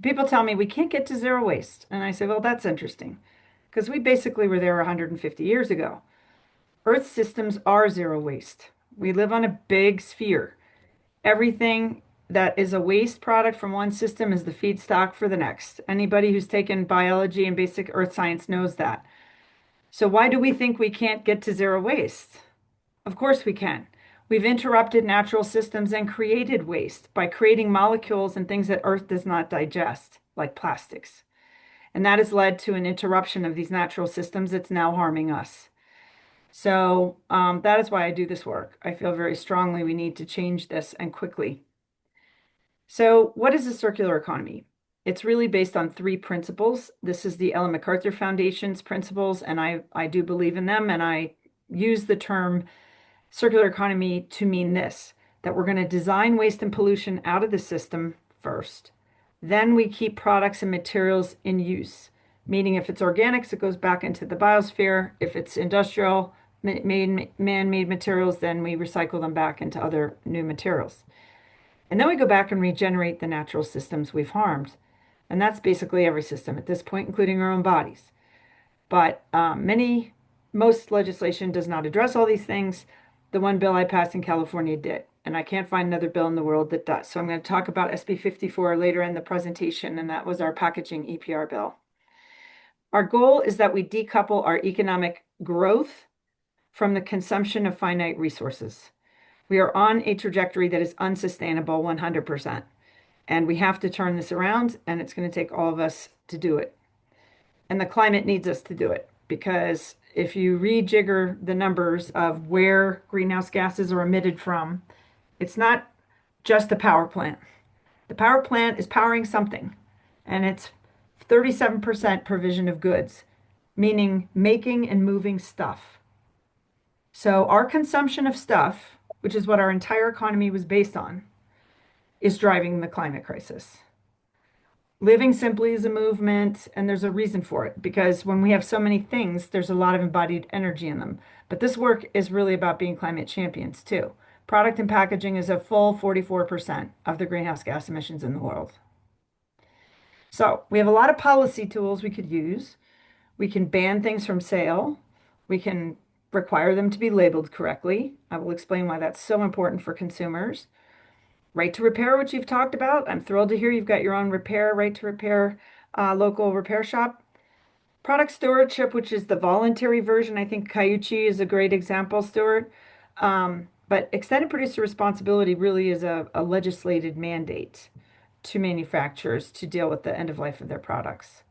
People tell me we can't get to zero waste. And I say, well, that's interesting because we basically were there 150 years ago. Earth systems are zero waste. We live on a big sphere. Everything that is a waste product from one system is the feedstock for the next. Anybody who's taken biology and basic earth science knows that. So why do we think we can't get to zero waste? Of course we can. We've interrupted natural systems and created waste by creating molecules and things that Earth does not digest, like plastics. And that has led to an interruption of these natural systems that's now harming us. So that is why I do this work. I feel very strongly we need to change this and quickly. So, what is a circular economy? It's really based on three principles. This is the Ellen MacArthur Foundation's principles, and I do believe in them. And I use the term circular economy to mean this, that we're going to design waste and pollution out of the system first. Then we keep products and materials in use, meaning if it's organics, it goes back into the biosphere. If it's industrial, man-made materials, then we recycle them back into other new materials. And then we go back and regenerate the natural systems we've harmed. And that's basically every system at this point, including our own bodies. But most legislation does not address all these things. The one bill I passed in California did, and I can't find another bill in the world that does. So I'm going to talk about SB 54 later in the presentation, and that was our packaging EPR bill. Our goal is that we decouple our economic growth from the consumption of finite resources. We are on a trajectory that is unsustainable 100%, and we have to turn this around, and it's going to take all of us to do it. And the climate needs us to do it because if you rejigger the numbers of where greenhouse gases are emitted from, it's not just the power plant. The power plant is powering something, and it's 37% provision of goods, meaning making and moving stuff. So our consumption of stuff, which is what our entire economy was based on, is driving the climate crisis. Living simply is a movement, and there's a reason for it because when we have so many things, there's a lot of embodied energy in them. But this work is really about being climate champions too. Product and packaging is a full 44% of the greenhouse gas emissions in the world. So we have a lot of policy tools we could use. We can ban things from sale. We can require them to be labeled correctly. I will explain why that's so important for consumers. Right to repair, which you've talked about. I'm thrilled to hear you've got your own repair, right to repair local repair shop. Product stewardship, which is the voluntary version. I think Cayuchi is a great example, Stuart. But extended producer responsibility really is a legislated mandate to manufacturers to deal with the end of life of their products.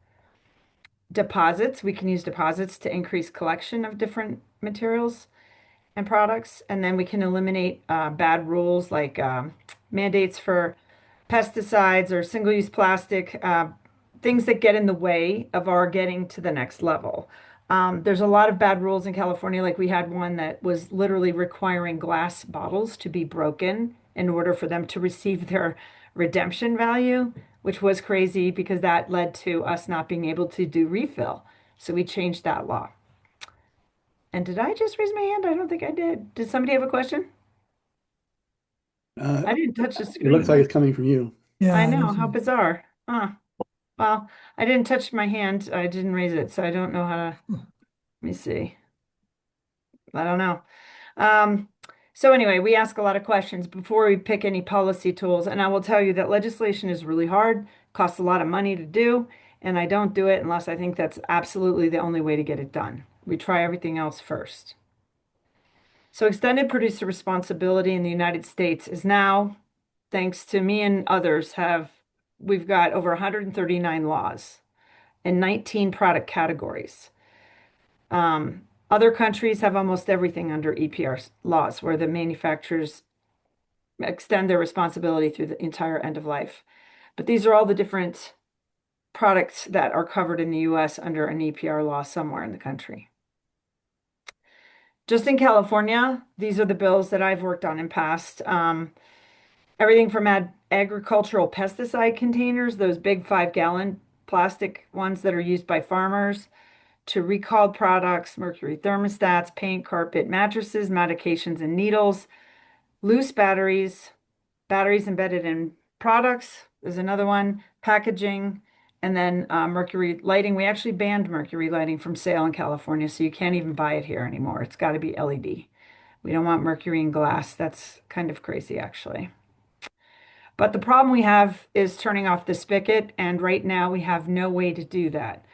Deposits, we can use deposits to increase collection of different materials and products. And then we can eliminate bad rules like mandates for pesticides or single-use plastic, things that get in the way of our getting to the next level. There's a lot of bad rules in California, like we had one that was literally requiring glass bottles to be broken in order for them to receive their redemption value, which was crazy because that led to us not being able to do refill. So we changed that law. And did I just raise my hand? I don't think I did. Did somebody have a question? Uh, I didn't touch the it looks screen. like it's coming from you. I Yeah, know, this how is, bizarre. Well, I didn't touch my hand. I didn't raise it, so I don't know how to. Let me see. I don't know. Um, so anyway, we ask a lot of questions before we pick any policy tools, and I will tell you that legislation is really hard, costs a lot of money to do, and I don't do it unless I think that's absolutely the only way to get it done. We try everything else first. So extended producer responsibility in the United States is now, thanks to me and others, we've got over 139 laws and 19 product categories. Other countries have almost everything under EPR laws, where the manufacturers extend their responsibility through the entire end of life. But these are all the different products that are covered in the US under an EPR law somewhere in the country. Just in California, these are the bills that I've worked on in past. Everything from agricultural pesticide containers, those big 5-gallon plastic ones that are used by farmers, to recalled products, mercury thermostats, paint, carpet, mattresses, medications, and needles, loose batteries, batteries embedded in products, there's another one, packaging, and then mercury lighting. We actually banned mercury lighting from sale in California, so you can't even buy it here anymore. It's got to be LED. We don't want mercury in glass. That's kind of crazy, actually. But the problem we have is turning off the spigot, and right now we have no way to do that.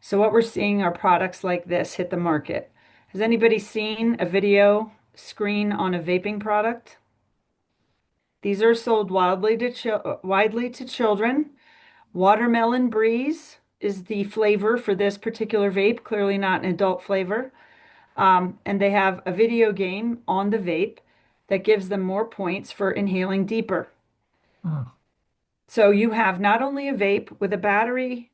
So what we're seeing are products like this hit the market. Has anybody seen a video screen on a vaping product? These are sold widely to children. Watermelon Breeze is the flavor for this particular vape, clearly not an adult flavor. And they have a video game on the vape that gives them more points for inhaling deeper. Mm, So you have not only a vape with a battery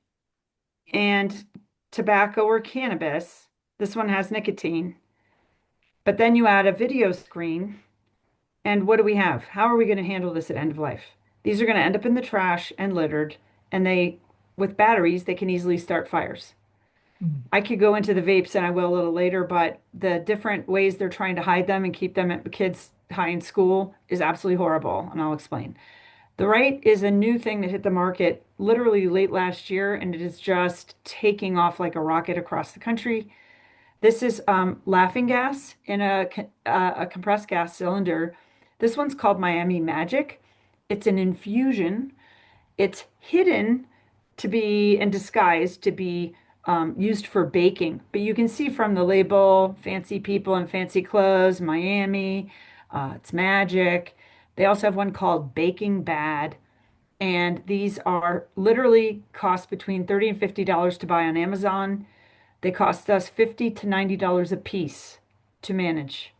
and tobacco or cannabis, this one has nicotine, but then you add a video screen. And what do we have? How are we going to handle this at end of life? These are going to end up in the trash and littered, and with batteries, they can easily start fires. mm, I could go into the vapes and I will a little later, but the different ways they're trying to hide them and keep them at kids high in school is absolutely horrible, and I'll explain. The right is a new thing that hit the market literally late last year, and it is just taking off like a rocket across the country. This is laughing gas in a compressed gas cylinder. This one's called Miami Magic. It's an infusion. It's hidden to be and disguised to be used for baking. But you can see from the label, fancy people in fancy clothes, Miami, it's magic. They also have one called Baking Bad. And these are literally cost between $30 and $50 to buy on Amazon. They cost us $50 to $90 a piece to manage.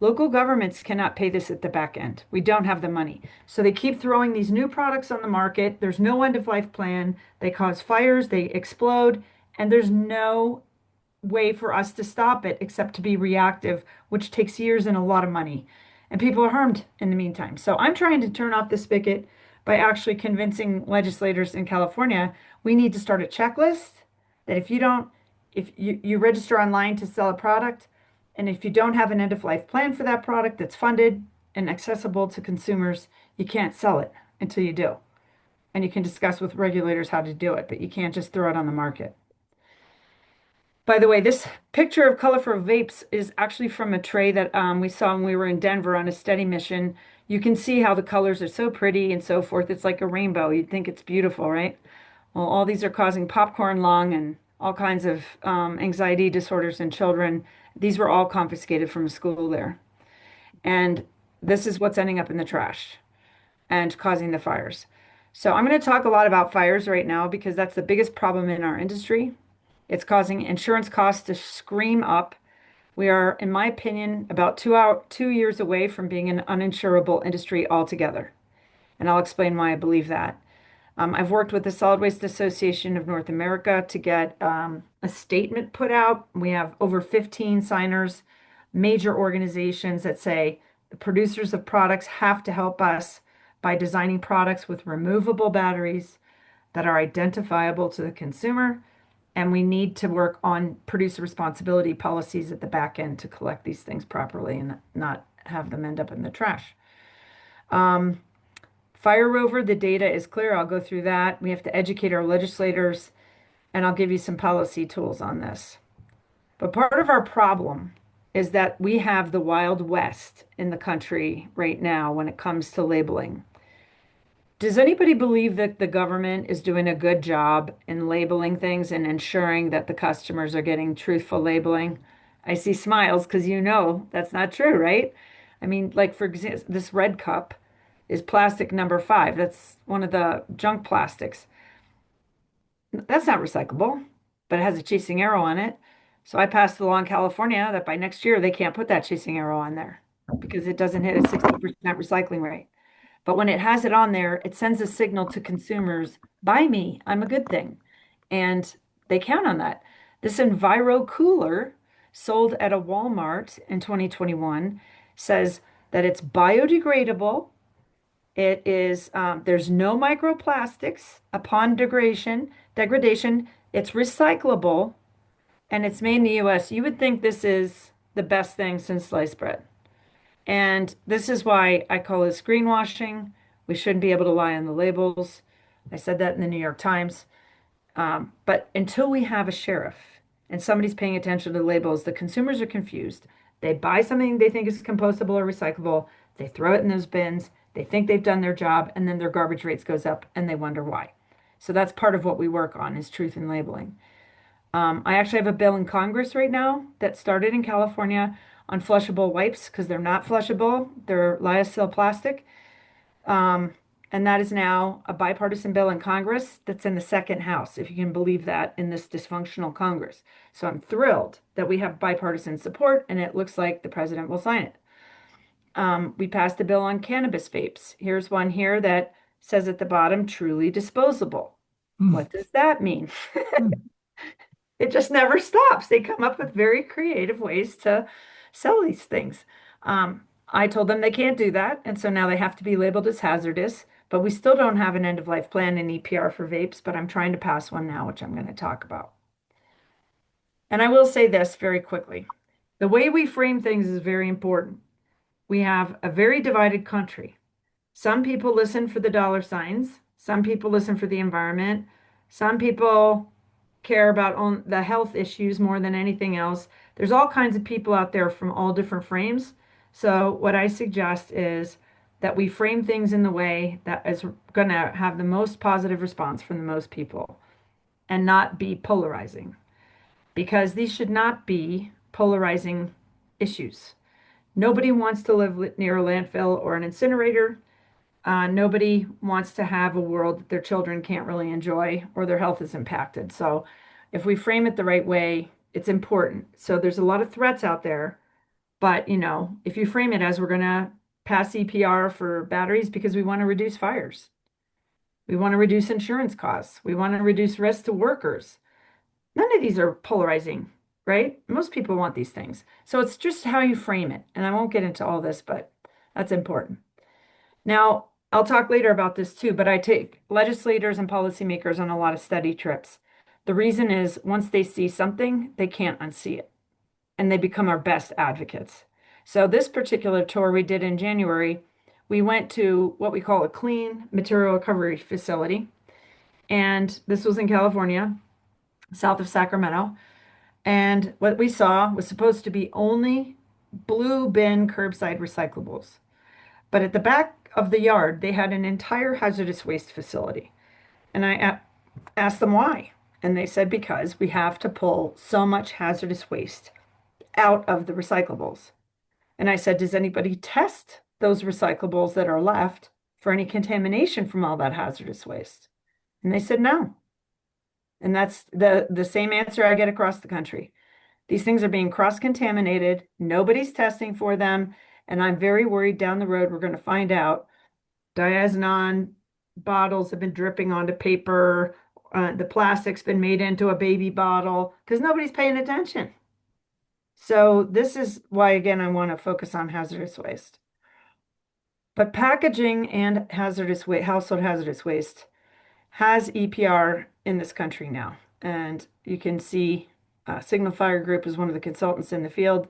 Local governments cannot pay this at the back end. We don't have the money. So they keep throwing these new products on the market. There's no end of life plan. They cause fires, they explode, and there's no way for us to stop it except to be reactive, which takes years and a lot of money. And people are harmed in the meantime. So I'm trying to turn off the spigot by actually convincing legislators in California we need to start a checklist that if you register online to sell a product, and if you don't have an end of life plan for that product that's funded and accessible to consumers, you can't sell it until you do. And you can discuss with regulators how to do it, but you can't just throw it on the market. By the way, this picture of colorful vapes is actually from a tray that we saw when we were in Denver on a study mission. You can see how the colors are so pretty and so forth. It's like a rainbow. You'd think it's beautiful, right? Well, all these are causing popcorn lung and all kinds of anxiety disorders in children. These were all confiscated from a school there. And this is what's ending up in the trash and causing the fires. So I'm going to talk a lot about fires right now because that's the biggest problem in our industry. It's causing insurance costs to scream up. We are, in my opinion, about 2 years away from being an uninsurable industry altogether. And I'll explain why I believe that. I've worked with the Solid Waste Association of North America to get a statement put out. We have over 15 signers, major organizations that say the producers of products have to help us by designing products with removable batteries that are identifiable to the consumer. And we need to work on producer responsibility policies at the back end to collect these things properly and not have them end up in the trash. Um, Fire Rover, the data is clear. I'll go through that. We have to educate our legislators, and I'll give you some policy tools on this. But part of our problem is that we have the Wild West in the country right now when it comes to labeling. Does anybody believe that the government is doing a good job in labeling things and ensuring that the customers are getting truthful labeling? I see smiles because you know that's not true, right? I mean, like for example, this red cup is plastic number 5. That's one of the junk plastics. That's not recyclable, but it has a chasing arrow on it. So I passed a law in California that by next year they can't put that chasing arrow on there because it doesn't hit a 60% recycling rate. But when it has it on there, it sends a signal to consumers, buy me, I'm a good thing. And they count on that. This Enviro cooler sold at a Walmart in 2021 says that it's biodegradable. It is, there's no microplastics upon degradation. It's recyclable and it's made in the US. You would think this is the best thing since sliced bread. And this is why I call this greenwashing. We shouldn't be able to lie on the labels. I said that in the New York Times. But until we have a sheriff and somebody's paying attention to the labels, the consumers are confused. They buy something they think is compostable or recyclable, they throw it in those bins, they think they've done their job, and then their garbage rates goes up and they wonder why. So that's part of what we work on is truth in labeling. I actually have a bill in Congress right now that started in California on flushable wipes because they're not flushable. They're lyocell plastic. Um, and that is now a bipartisan bill in Congress that's in the second house, if you can believe that, in this dysfunctional Congress. So I'm thrilled that we have bipartisan support, and it looks like the president will sign it. We passed a bill on cannabis vapes. Here's one here that says at the bottom, truly disposable. mm, What does that mean? mm, It just never stops. They come up with very creative ways to sell these things. I told them they can't do that, and so now they have to be labeled as hazardous. But we still don't have an end of life plan in EPR for vapes, but I'm trying to pass one now, which I'm going to talk about. And I will say this very quickly. The way we frame things is very important. We have a very divided country. Some people listen for the dollar signs. Some people listen for the environment. Some people care about on the health issues more than anything else. There's all kinds of people out there from all different frames. So what I suggest is that we frame things in the way that is going to have the most positive response from the most people and not be polarizing because these should not be polarizing issues. Nobody wants to live near a landfill or an incinerator. Nobody wants to have a world that their children can't really enjoy or their health is impacted. So if we frame it the right way, it's important. So there's a lot of threats out there, but if you frame it as we're going to pass EPR for batteries because we want to reduce fires, we want to reduce insurance costs, we want to reduce risk to workers. None of these are polarizing, right? Most people want these things. So it's just how you frame it. And I won't get into all this, but that's important. Now, I'll talk later about this too, but I take legislators and policymakers on a lot of study trips. The reason is once they see something, they can't unsee it, and they become our best advocates. So, this particular tour we did in January, we went to what we call a clean material recovery facility, and this was in California, south of Sacramento. And what we saw was supposed to be only blue bin curbside recyclables. But at the back of the yard, they had an entire hazardous waste facility. And I asked them why. And they said, because we have to pull so much hazardous waste out of the recyclables. And I said, does anybody test those recyclables that are left for any contamination from all that hazardous waste? And they said, no. And that's the same answer I get across the country. These things are being cross-contaminated. Nobody's testing for them. And I'm very worried down the road we're going to find out diazinon bottles have been dripping onto paper. The plastic's been made into a baby bottle because nobody's paying attention. So this is why, again, I want to focus on hazardous waste. But packaging and hazardous waste, household hazardous waste, has EPR in this country now. And you can see Signal Fire Group is one of the consultants in the field.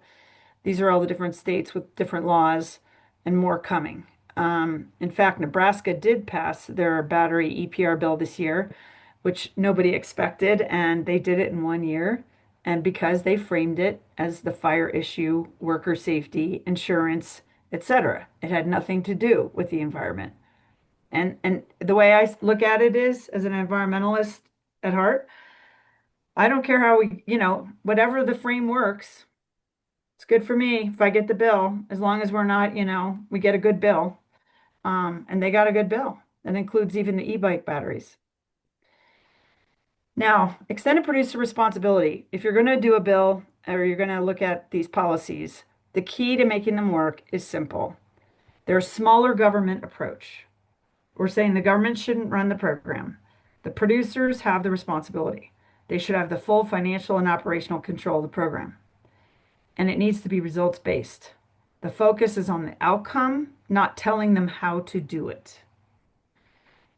These are all the different states with different laws and more coming. In fact, Nebraska did pass their battery EPR bill this year, which nobody expected, and they did it in 1 year. And because they framed it as the fire issue, worker safety, insurance, etc., it had nothing to do with the environment. And the way I look at it is, as an environmentalist at heart, I don't care how whatever the frame works, it's good for me if I get the bill, as long as we're not, we get a good bill. And they got a good bill. That includes even the e-bike batteries. Now, extended producer responsibility. If you're going to do a bill or you're going to look at these policies, the key to making them work is simple. There's a smaller government approach. We're saying the government shouldn't run the program. The producers have the responsibility. They should have the full financial and operational control of the program. And it needs to be results based. The focus is on the outcome, not telling them how to do it.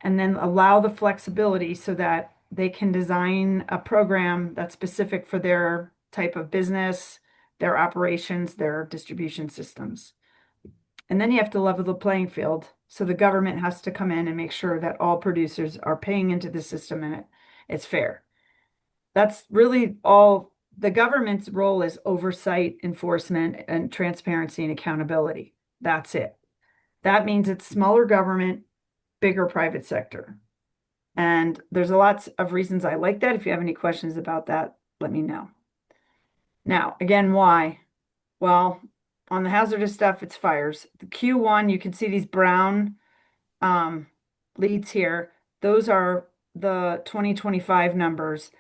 And then allow the flexibility so that they can design a program that's specific for their type of business, their operations, their distribution systems. And then you have to level the playing field So the government has to come in and make sure that all producers are paying into the system and it's fair. That's really all the government's role is oversight, enforcement, and transparency and accountability. That's it. That means it's smaller government, bigger private sector. And there's a lots of reasons I like that. If you have any questions about that, let me know. Now, again, why? Well, on the hazardous stuff, it's fires. The Q1, you can see these brown um, leads here. Those are the 2025 numbers,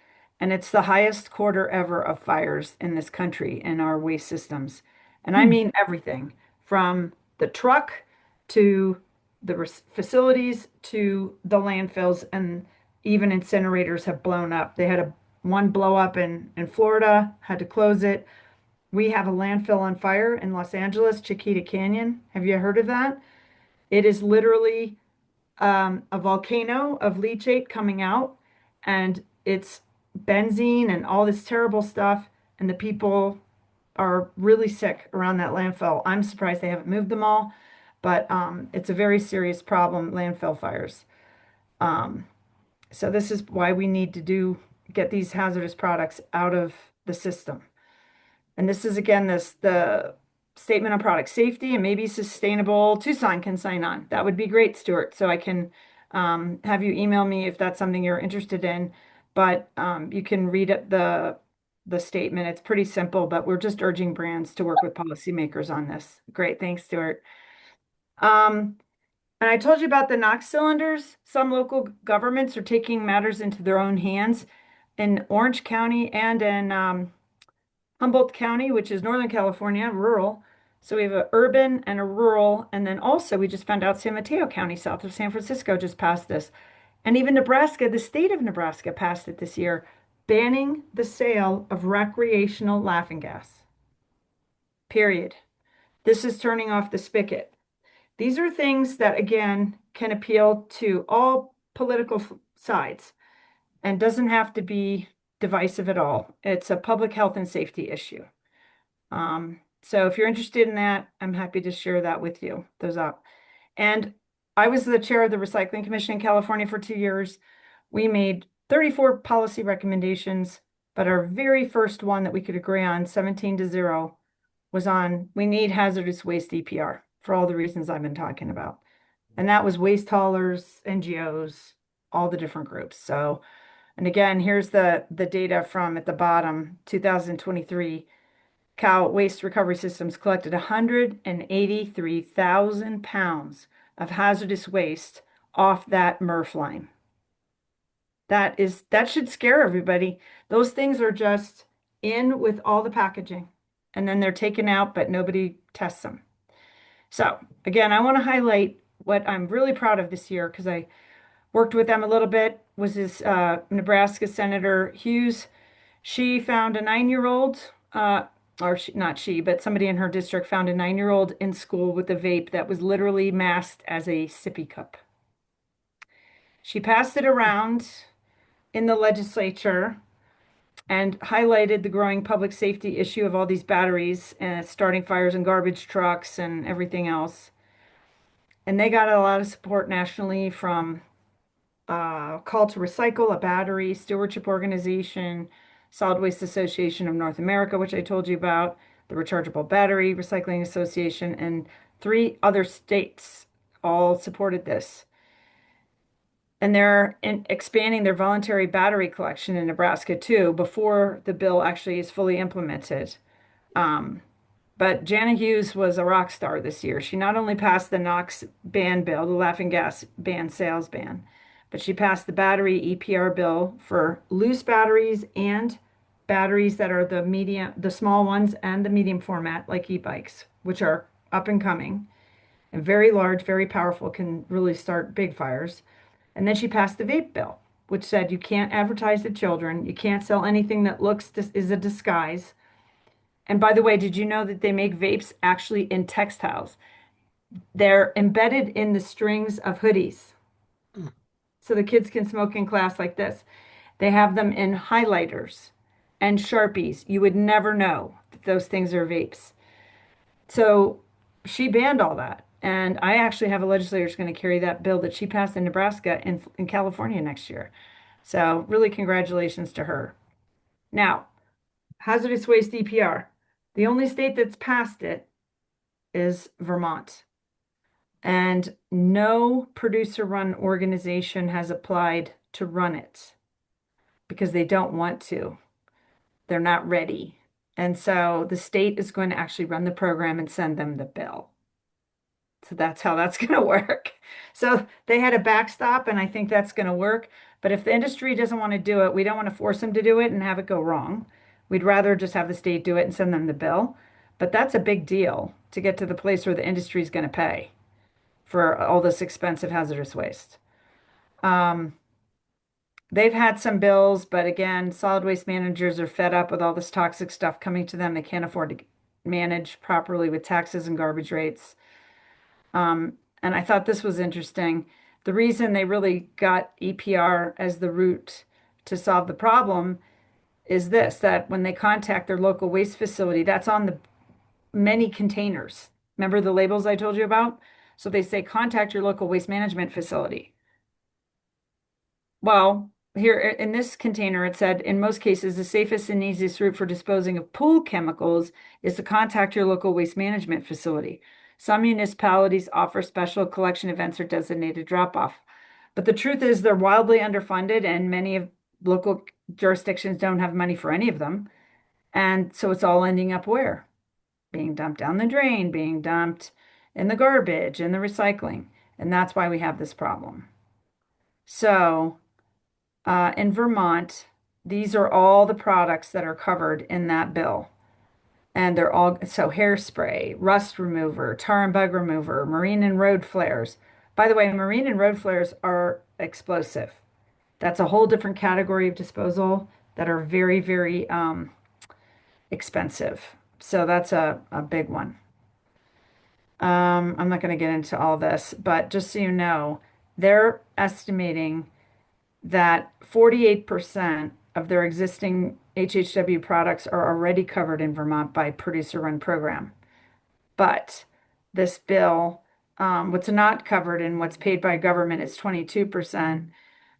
and it's the highest quarter ever of fires in this country in our waste systems. And I Hmm. mean everything from the truck to the facilities to the landfills, and even incinerators have blown up. They had one blow up in Florida, had to close it. We have a landfill on fire in Los Angeles, Chiquita Canyon. Have you heard of that? It is literally a volcano of leachate coming out, and it's benzene and all this terrible stuff, and the people are really sick around that landfill. I'm surprised they haven't moved them all, but it's a very serious problem, landfill fires. Um, so this is why we need to get these hazardous products out of the system. And this is again the statement on product safety and maybe sustainable. Tucson can sign on. That would be great, Stuart. So I can have you email me if that's something you're interested in. But you can read the statement. It's pretty simple, but we're just urging brands to work with policymakers on this. Great, thanks, Stuart. Um, and I told you about the NOx cylinders. Some local governments are taking matters into their own hands. In Orange County and in Humboldt County, which is Northern California, rural. So we have a urban and a rural. And then also we just found out San Mateo County, south of San Francisco, just passed this. And even Nebraska, the state of Nebraska passed it this year, banning the sale of recreational laughing gas. Period. This is turning off the spigot. These are things that, again, can appeal to all political sides and doesn't have to be divisive at all. It's a public health and safety issue. So if you're interested in that, I'm happy to share that with you, those up. And I was the chair of the Recycling Commission in California for 2 years. We made 34 policy recommendations, but our very first one that we could agree on, 17-0, was on we need hazardous waste EPR for all the reasons I've been talking about. And that was waste haulers, NGOs, all the different groups. So, and again, here's the data from at the bottom, 2023. Cal Waste Recovery Systems collected 183,000 pounds of hazardous waste off that MRF line. That should scare everybody. Those things are just in with all the packaging, and then they're taken out, but nobody tests them. So again, I want to highlight what I'm really proud of this year because I worked with them a little bit, was this Nebraska Senator Hughes. She found a 9-year-old, or she, not she, but somebody in her district found a 9-year-old in school with a vape that was literally masked as a sippy cup. She passed it around in the legislature and highlighted the growing public safety issue of all these batteries and starting fires in garbage trucks and everything else. And they got a lot of support nationally from Call to Recycle, a battery stewardship organization, Solid Waste Association of North America, which I told you about, the Rechargeable Battery Recycling Association, and 3 other states all supported this. And they're expanding their voluntary battery collection in Nebraska too before the bill actually is fully implemented. Um, but Jana Hughes was a rock star this year. She not only passed the NOx ban bill, the laughing gas ban sales ban, but she passed the battery EPR bill for loose batteries and batteries that are the small ones and the medium format, like e-bikes, which are up and coming and very large, very powerful, can really start big fires. And then she passed the vape bill, which said you can't advertise to children, you can't sell anything that is a disguise. And by the way, did you know that they make vapes actually in textiles? They're embedded in the strings of hoodies. So the kids can smoke in class like this. They have them in highlighters and Sharpies. You would never know that those things are vapes. So she banned all that. And I actually have a legislator who's going to carry that bill that she passed in Nebraska in California next year. So really congratulations to her. Now, hazardous waste EPR. The only state that's passed it is Vermont. And no producer-run organization has applied to run it because they don't want to. They're not ready. And so the state is going to actually run the program and send them the bill. So that's how that's going to work. So they had a backstop, and I think that's going to work. But if the industry doesn't want to do it, we don't want to force them to do it and have it go wrong. We'd rather just have the state do it and send them the bill. But that's a big deal to get to the place where the industry is going to pay for all this expensive hazardous waste. Um, they've had some bills, but again, solid waste managers are fed up with all this toxic stuff coming to them. They can't afford to manage properly with taxes and garbage rates. And I thought this was interesting. The reason they really got EPR as the route to solve the problem is this, that when they contact their local waste facility, that's on the many containers. Remember the labels I told you about? So they say contact your local waste management facility. Well, here in this container, it said, in most cases, the safest and easiest route for disposing of pool chemicals is to contact your local waste management facility. Some municipalities offer special collection events or designated drop-off. But the truth is they're wildly underfunded and many of local jurisdictions don't have money for any of them. And so it's all ending up where? Being dumped down the drain, being dumped in the garbage, in the recycling. And that's why we have this problem. So in Vermont, these are all the products that are covered in that bill. And they're all, so hairspray, rust remover, tar and bug remover, marine and road flares. By the way, marine and road flares are explosive. That's a whole different category of disposal that are very, very expensive. So that's a big one. I'm not going to get into all this, but just so you know, they're estimating that 48% of their existing HHW products are already covered in Vermont by producer-run program. But this bill, what's not covered and what's paid by government is 22%.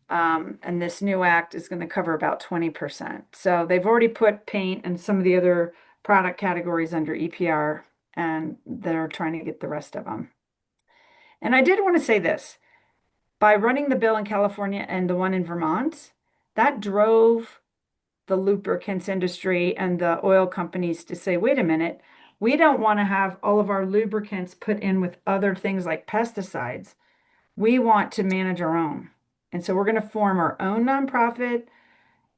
And this new act is going to cover about 20%. So they've already put paint and some of the other product categories under EPR, and they're trying to get the rest of them. And I did want to say this. By running the bill in California and the one in Vermont, that drove the lubricants industry and the oil companies to say, wait a minute, we don't want to have all of our lubricants put in with other things like pesticides. We want to manage our own. And so we're going to form our own nonprofit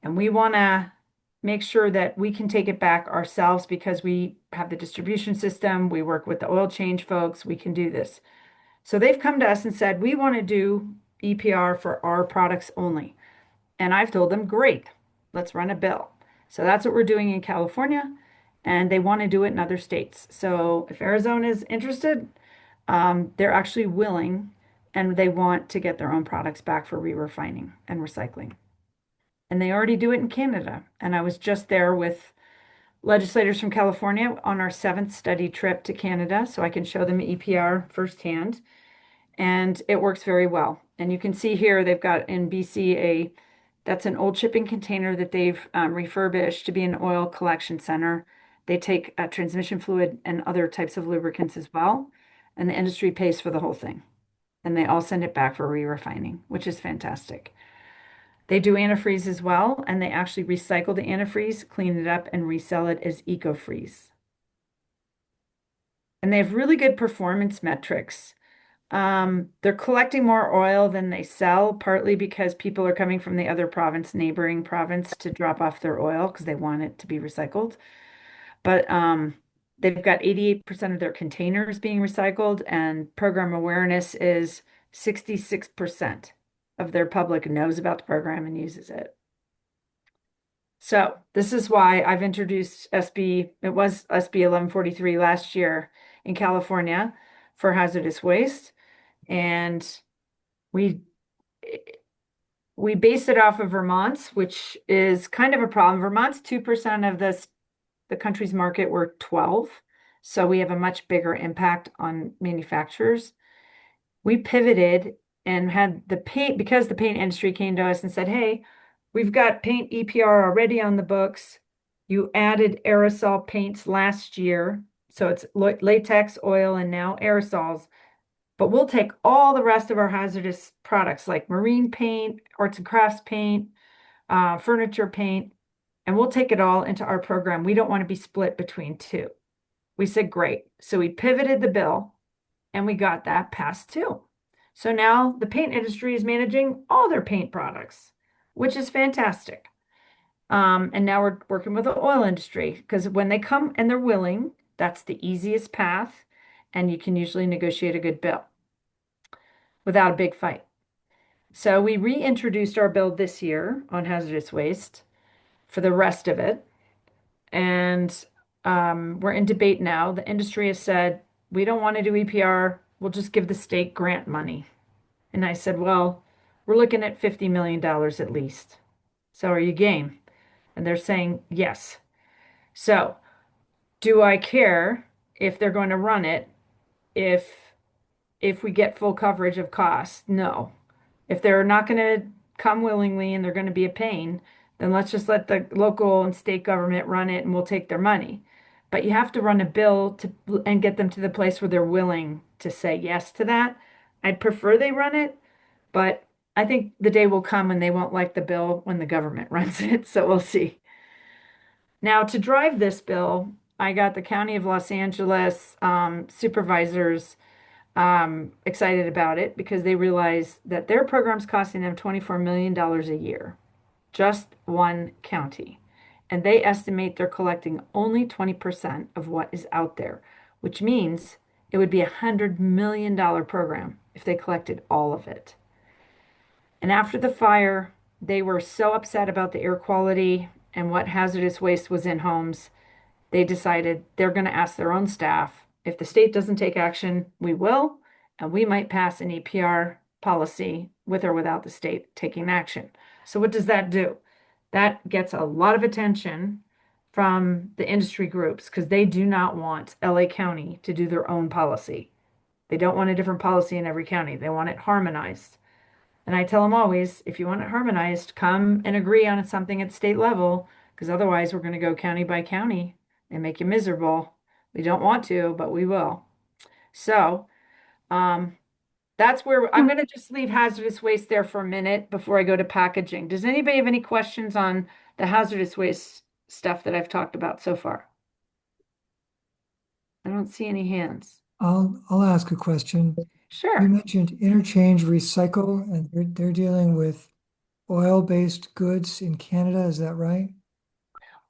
and we want to make sure that we can take it back ourselves because we have the distribution system. We work with the oil change folks. We can do this. So they've come to us and said, we want to do EPR for our products only. And I've told them, great, let's run a bill. So that's what we're doing in California, and they want to do it in other states. So if Arizona is interested, they're actually willing and they want to get their own products back for re-refining and recycling. And they already do it in Canada. And I was just there with legislators from California on our seventh study trip to Canada, so I can show them EPR firsthand. And it works very well. And you can see here they've got in BC that's an old shipping container that they've refurbished to be an oil collection center. They take transmission fluid and other types of lubricants as well, and the industry pays for the whole thing. And they all send it back for re-refining, which is fantastic. They do antifreeze as well, and they actually recycle the antifreeze, clean it up, and resell it as eco-freeze. And they have really good performance metrics. They're collecting more oil than they sell, partly because people are coming from the other province, neighboring province, to drop off their oil because they want it to be recycled. But they've got 88% of their containers being recycled, and program awareness is 66% of their public knows about the program and uses it. So this is why I've introduced it was SB 1143 last year in California for hazardous waste. And we we base it off of Vermont's, which is kind of a problem. Vermont's 2% of the country's market, we're 12. So we have a much bigger impact on manufacturers. We pivoted and had the paint because the paint industry came to us and said, "Hey, we've got paint EPR already on the books. You added aerosol paints last year, so it's latex, oil, and now aerosols. But we'll take all the rest of our hazardous products like marine paint, arts and crafts paint, furniture paint, and we'll take it all into our program. We don't want to be split between two." We said, "Great." So we pivoted the bill and we got that passed too. So now the paint industry is managing all their paint products, which is fantastic. And now we're working with the oil industry because when they come and they're willing, that's the easiest path. And you can usually negotiate a good bill without a big fight. So we reintroduced our bill this year on hazardous waste for the rest of it. And we're in debate now. The industry has said, we don't want to do EPR. We'll just give the state grant money. And I said, well, we're looking at $50 million at least. So are you game? And they're saying yes. So do I care if they're going to run it if we get full coverage of costs? No. If they're not going to come willingly and they're going to be a pain, then let's just let the local and state government run it and we'll take their money. But you have to run a bill to and get them to the place where they're willing to say yes to that. I'd prefer they run it, but I think the day will come when they won't like the bill when the government runs it. So we'll see. Now, to drive this bill, I got the County of Los Angeles supervisors excited about it because they realize that their program's costing them $24 million a year, just one county. And they estimate they're collecting only 20% of what is out there, which means it would be a $100 million program if they collected all of it. And after the fire, they were so upset about the air quality and what hazardous waste was in homes, they decided they're going to ask their own staff, if the state doesn't take action, we will, and we might pass an EPR policy with or without the state taking action. So what does that do? That gets a lot of attention from the industry groups because they do not want LA County to do their own policy. They don't want a different policy in every county. They want it harmonized. And I tell them always, if you want it harmonized, come and agree on something at state level, because otherwise we're going to go county by county and make you miserable. We don't want to, but we will. So, um, that's where I'm going to just leave hazardous waste there for a minute before I go to packaging. Does anybody have any questions on the hazardous waste stuff that I've talked about so far? I don't see any hands. I'll ask a question. You Sure. mentioned interchange recycle, and they're dealing with oil-based goods in Canada. Is that right?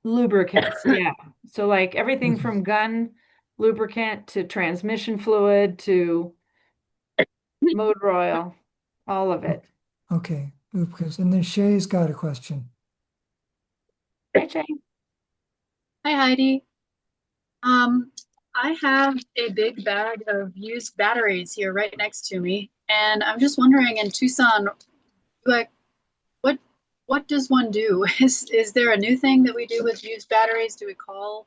Lubricants, yeah. So like everything Lubricants. from gun lubricant to transmission fluid to motor oil, all of O- it. Okay, lubricants. And then Shay's got a question. Hi, Jane. Hi, Heidi. Um, I have a big bag of used batteries here right next to me, and I'm just wondering in Tucson, like, what what does one do? Is there a new thing that we do with used batteries? Do we call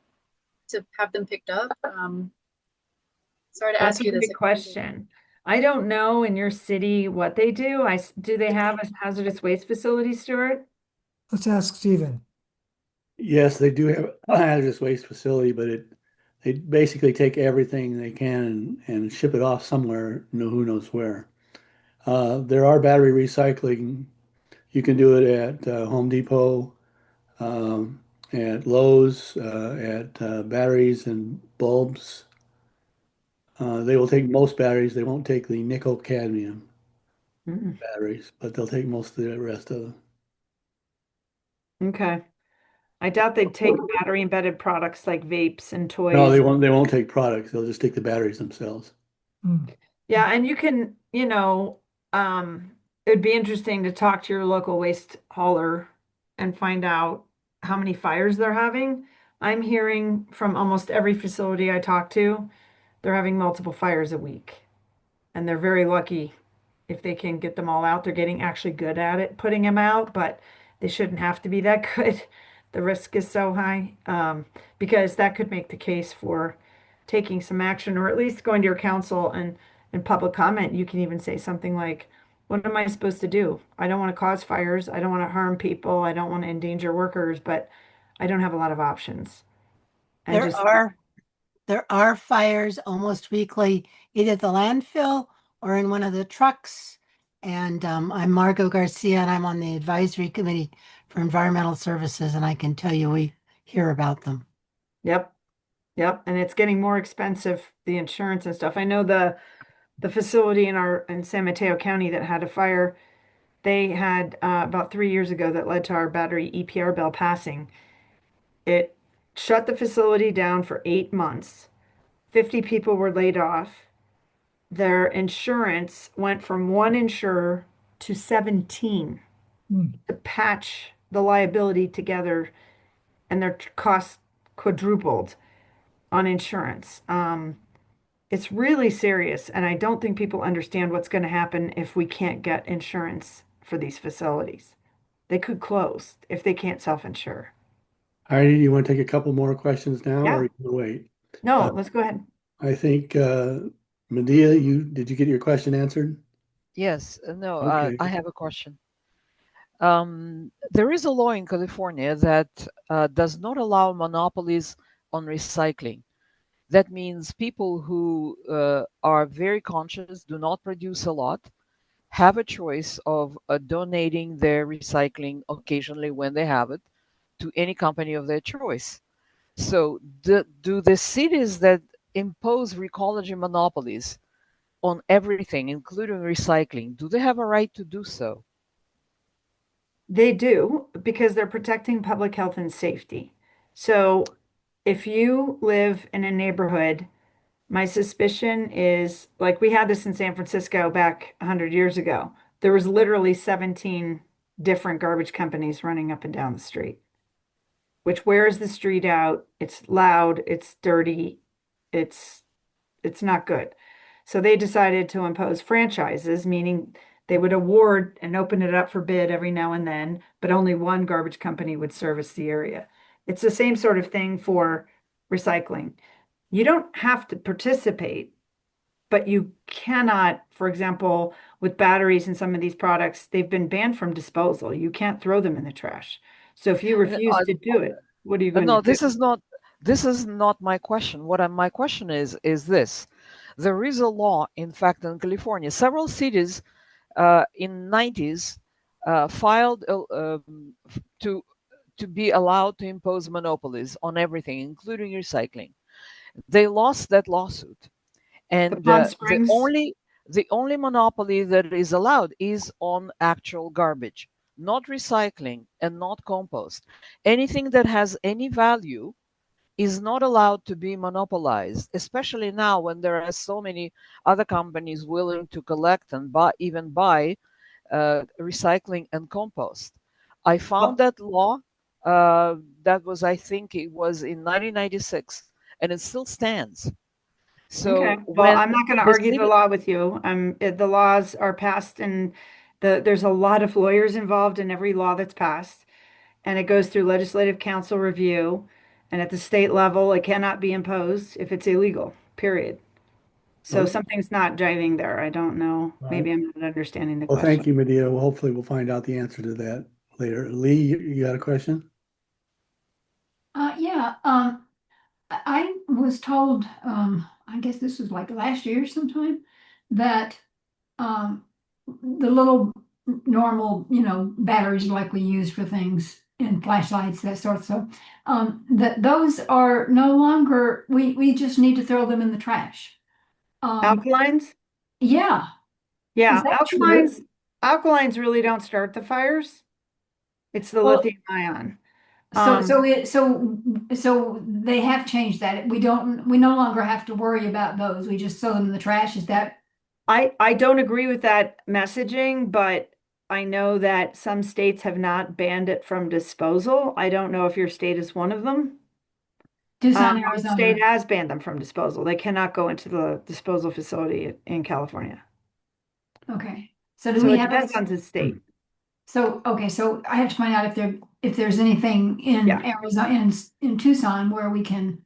to have them picked up? Sorry to That's ask a you this. great question. I don't know in your city what they do. Do they have a hazardous waste facility, Stuart? Let's ask Stephen. Yes, they do have a hazardous waste facility, but they basically take everything they can and ship it off somewhere, who knows where. There are battery recycling. You can do it at Home Depot, um, at Lowe's, at batteries and bulbs. They will take most batteries. They won't take the nickel cadmium Mm, batteries, but they'll take most of the rest of them. okay. I doubt they'd take battery embedded products like vapes and No, toys. they won't take products. They'll just take the batteries themselves. Hmm. Yeah, and you can, it'd be interesting to talk to your local waste hauler and find out how many fires they're having. I'm hearing from almost every facility I talk to, they're having multiple fires a week. And they're very lucky if they can get them all out. They're getting actually good at it, putting them out, but they shouldn't have to be that good. The risk is so high, because that could make the case for taking some action, or at least going to your council and in public comment, you can even say something like, what am I supposed to do? I don't want to cause fires. I don't want to harm people. I don't want to endanger workers, but I don't have a lot of options. And There just, are there are fires almost weekly, either at the landfill or in one of the trucks. And I'm Margot Garcia, and I'm on the advisory committee for environmental services, and I can tell you we hear about them. yep, yep. And it's getting more expensive, the insurance and stuff. I know the facility in San Mateo County that had a fire, they had about 3 years ago that led to our battery EPR bill passing. It shut the facility down for 8 months. 50 people were laid off. Their insurance went from one insurer to 17 Hmm. to patch the liability together, and their costs quadrupled on insurance. It's really serious, and I don't think people understand what's going to happen if we can't get insurance for these facilities. They could close if they can't self-insure. Heidi, do you want to take a couple more questions now, or Yeah, you can wait? no, Uh, let's go ahead. I think Medea, did you get your question answered? Yes, no, Okay. I have a question. There is a law in California that does not allow monopolies on recycling. That means people who are very conscious, do not produce a lot, have a choice of donating their recycling occasionally when they have it to any company of their choice. So, do the cities that impose recology monopolies on everything, including recycling, do they have a right to do so? They do because they're protecting public health and safety. So if you live in a neighborhood, my suspicion is like we had this in San Francisco back 100 years ago. There was literally 17 different garbage companies running up and down the street, which wears the street out. It's loud, it's dirty, it's it's not good. So they decided to impose franchises, meaning they would award and open it up for bid every now and then, but only one garbage company would service the area. It's the same sort of thing for recycling. You don't have to participate, but you cannot, for example, with batteries and some of these products, they've been banned from disposal. You can't throw them in the trash. So if you Uh, refuse to do it, what are you going to no, do? this is not my question. My question is this. There is a law, in fact, in California. Several cities in 90s filed to be allowed to impose monopolies on everything, including recycling. They lost that lawsuit, The and Palm the Springs, only monopoly that is allowed is on actual garbage, not recycling and not compost. Anything that has any value is not allowed to be monopolized, especially now when there are so many other companies willing to collect and buy recycling and compost. I found well, that law. That was, I think, it was in 1996, and it still stands. okay. So Well, when I'm not going to the argue the city, law with you. The laws are passed, and there's a lot of lawyers involved in every law that's passed, and it goes through legislative council review, and at the state level, it cannot be imposed if it's illegal, period. So Okay. something's not jiving there. I don't know. All right. Maybe I'm not understanding the Well, thank question. you, Medea. Well, hopefully we'll find out the answer to that later. Lee, you got a question? Yeah, I was told, I guess this was like last year sometime, that um, the little normal, batteries like we use for things in flashlights, that sort of stuff, that those are no longer, we just need to throw them in the trash. Um, Alkalines? yeah, is Yeah, that true? alkalines really don't start the fires. It's the Well, lithium ion. so Um, so it so they have changed that. We no longer have to worry about those. We just throw them in the trash. Is that I don't agree with that messaging, but I know that some states have not banned it from disposal. I don't know if your state is one of them. Tucson, One state Arizona? has banned them from disposal. They cannot go into the disposal facility in California. Okay. So do So we it have a, depends on the state. so, okay, so I have to find out if there's anything in Yeah. Arizona, in Tucson where we can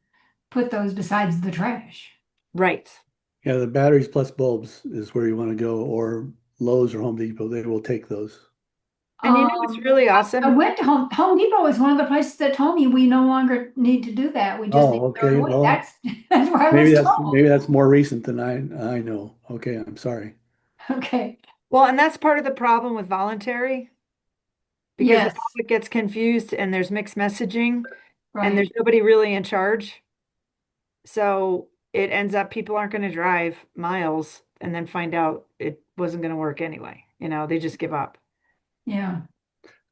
put those besides the trash. Right. Yeah, the batteries plus bulbs is where you want to go, or Lowe's or Home Depot. They will take those. And you know what's really I awesome? went to Home Depot was one of the places that told me we no longer need to do that. We just need Oh, to throw it okay. away. Well, That's what I was told. maybe that's more recent than I know. Okay, I'm sorry. Okay. Well, and that's part of the problem with voluntary because the Yes, public gets confused and there's mixed messaging and right. there's nobody really in charge. So it ends up people aren't going to drive miles and then find out it wasn't going to work anyway. They just give up. Yeah.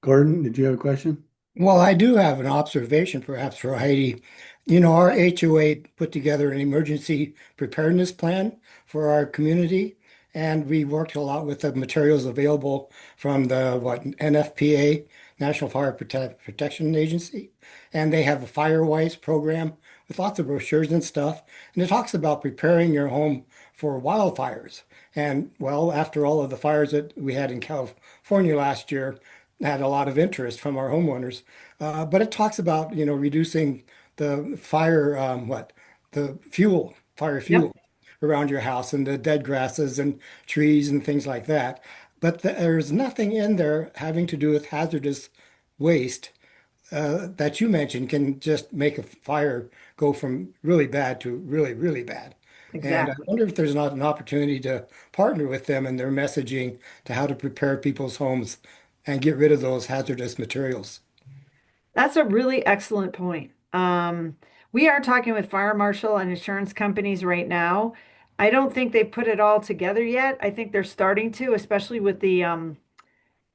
Gordon, did you have a question? Well, I do have an observation perhaps for Heidi. You know, our HOA put together an emergency preparedness plan for our community, and we worked a lot with the materials available from the NFPA, National Protection Agency, and they have a Firewise program with lots of brochures and stuff, and it talks about preparing your home for wildfires. And well, after all of the fires that we had in California last year, had a lot of interest from our homeowners. But it talks about, reducing the fire Yep, fuel around your house and the dead grasses and trees and things like that. But there's nothing in there having to do with hazardous waste that you mentioned can just make a fire go from really bad to really, really bad. And I exactly. wonder if there's not an opportunity to partner with them in their messaging to how to prepare people's homes and get rid of those hazardous materials. That's a really excellent point. We are talking with fire marshal and insurance companies right now. I don't think they've put it all together yet. I think they're starting to, especially with the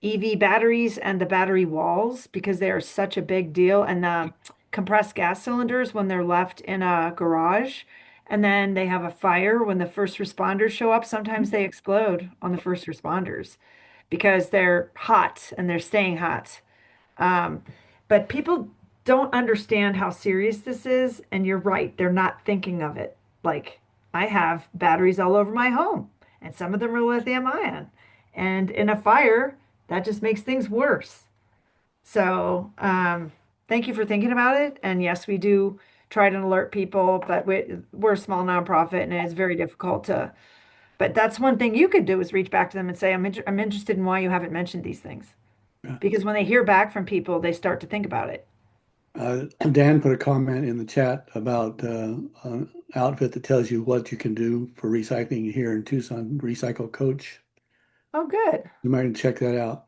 EV batteries and the battery walls, because they are such a big deal. And the compressed gas cylinders when they're left in a garage, and then they have a fire when the first responders show up. Sometimes they explode on the first responders because they're hot and they're staying hot. Um, but people don't understand how serious this is. And you're right, they're not thinking of it. Like, I have batteries all over my home, and some of them are lithium ion. And in a fire, that just makes things worse. So, thank you for thinking about it. And yes, we do try to alert people, but we're a small nonprofit and it's very difficult to. But that's one thing you could do is reach back to them and say, I'm interested in why you haven't mentioned these things. Yeah. Because when they hear back from people, they start to think about it. Dan put a comment in the chat about an outfit that tells you what you can do for recycling here in Tucson, Recycle Coach. Oh, good. You might check that out.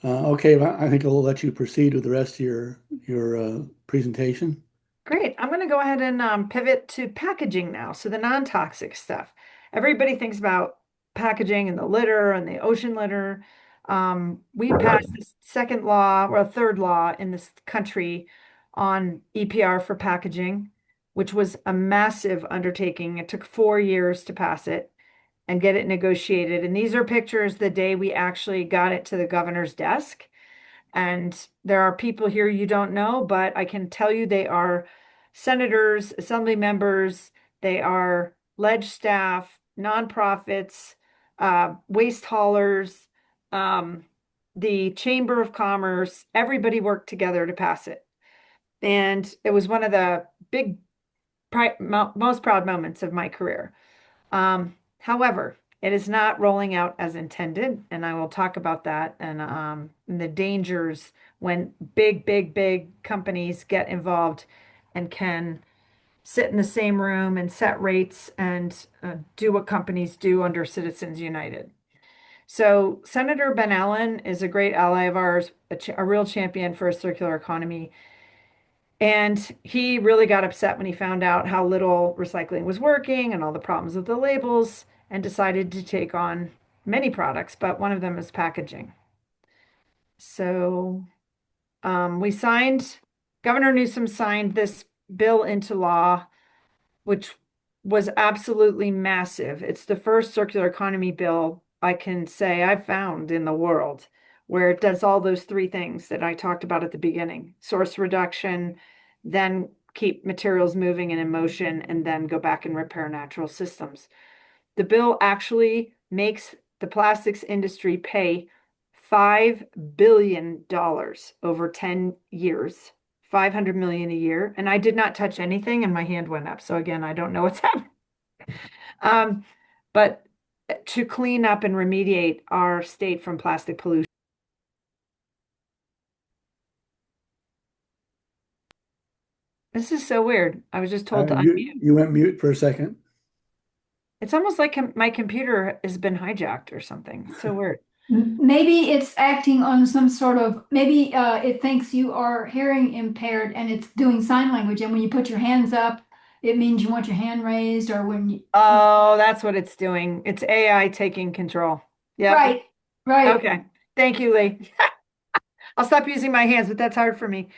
Okay, well, I think I'll let you proceed with the rest of your presentation. Great. I'm going to go ahead and pivot to packaging now. So the non-toxic stuff. Everybody thinks about packaging and the litter and the ocean litter. We passed the second law or third law in this country on EPR for packaging, which was a massive undertaking. It took 4 years to pass it and get it negotiated. And these are pictures the day we actually got it to the governor's desk. And there are people here you don't know, but I can tell you they are senators, assembly members, they are ledge staff, nonprofits, waste haulers, um, the Chamber of Commerce, everybody worked together to pass it. And it was one of the big, most proud moments of my career. However, it is not rolling out as intended, and I will talk about that and the dangers when big, big, big companies get involved and can sit in the same room and set rates and do what companies do under Citizens United. So Senator Ben Allen is a great ally of ours, a real champion for a circular economy. And he really got upset when he found out how little recycling was working and all the problems with the labels and decided to take on many products, but one of them is packaging. So we signed, Governor Newsom signed this bill into law, which was absolutely massive. It's the first circular economy bill I can say I've found in the world where it does all those three things that I talked about at the beginning: source reduction, then keep materials moving and in motion, and then go back and repair natural systems. The bill actually makes the plastics industry pay $5 billion over 10 years. 500 million a year, and I did not touch anything and my hand went up. So again, I don't know what's happening. Um, but to clean up and remediate our state from plastic pollution. This is so weird. I was just told to unmute. You went mute for a second. It's almost like my computer has been hijacked or something. It's so weird. Maybe it's acting on some sort of, maybe it thinks you are hearing impaired and it's doing sign language. And when you put your hands up, it means you want your hand raised, or when you, Oh, that's what it's doing. It's AI taking control. Yep. right, right. Okay. Thank you, Lee. I'll stop using my hands, but that's hard for me.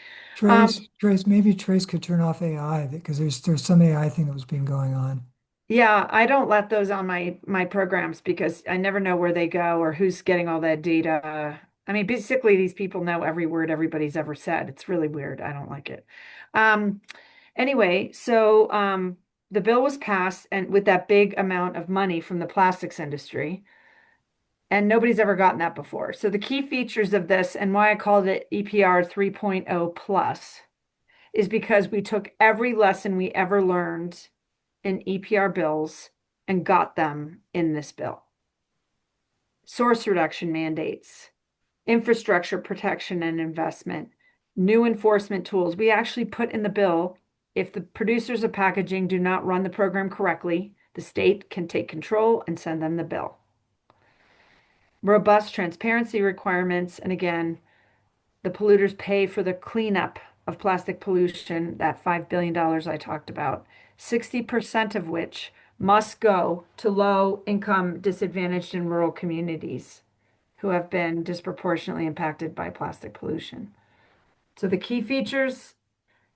Maybe Trace could turn off AI because there's some AI thing that was being going on. Yeah, I don't let those on my programs because I never know where they go or who's getting all that data. I mean, basically, these people know every word everybody's ever said. It's really weird. I don't like it. Um, anyway, so the bill was passed and with that big amount of money from the plastics industry, and nobody's ever gotten that before. So the key features of this and why I called it EPR 3.0 plus is because we took every lesson we ever learned in EPR bills and got them in this bill. Source reduction mandates, infrastructure protection and investment, new enforcement tools. We actually put in the bill, if the producers of packaging do not run the program correctly, the state can take control and send them the bill. Robust transparency requirements, and again, the polluters pay for the cleanup of plastic pollution, that $5 billion I talked about, 60% of which must go to low income, disadvantaged, and rural communities who have been disproportionately impacted by plastic pollution. So the key features,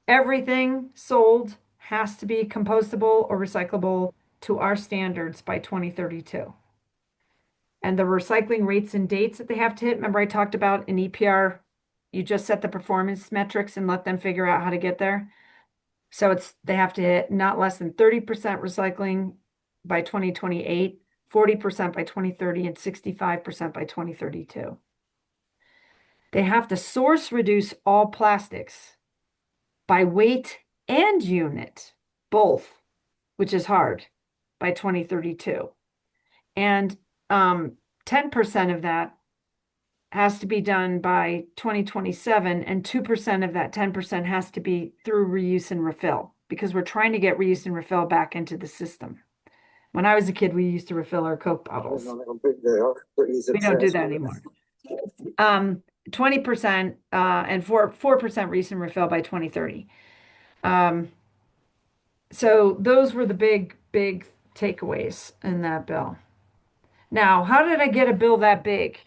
everything sold has to be compostable or recyclable to our standards by 2032. And the recycling rates and dates that they have to hit, remember I talked about in EPR, you just set the performance metrics and let them figure out how to get there. So they have to hit not less than 30% recycling by 2028, 40% by 2030, and 65% by 2032. They have to source reduce all plastics by weight and unit, both, which is hard, by 2032. And 10% of that has to be done by 2027, and 2% of that 10% has to be through reuse and refill because we're trying to get reuse and refill back into the system. When I was a kid, we used to refill our Coke bottles. We don't do that anymore. 20% and 4% reuse and refill by 2030. So those were the big takeaways in that bill. Now, how did I get a bill that big?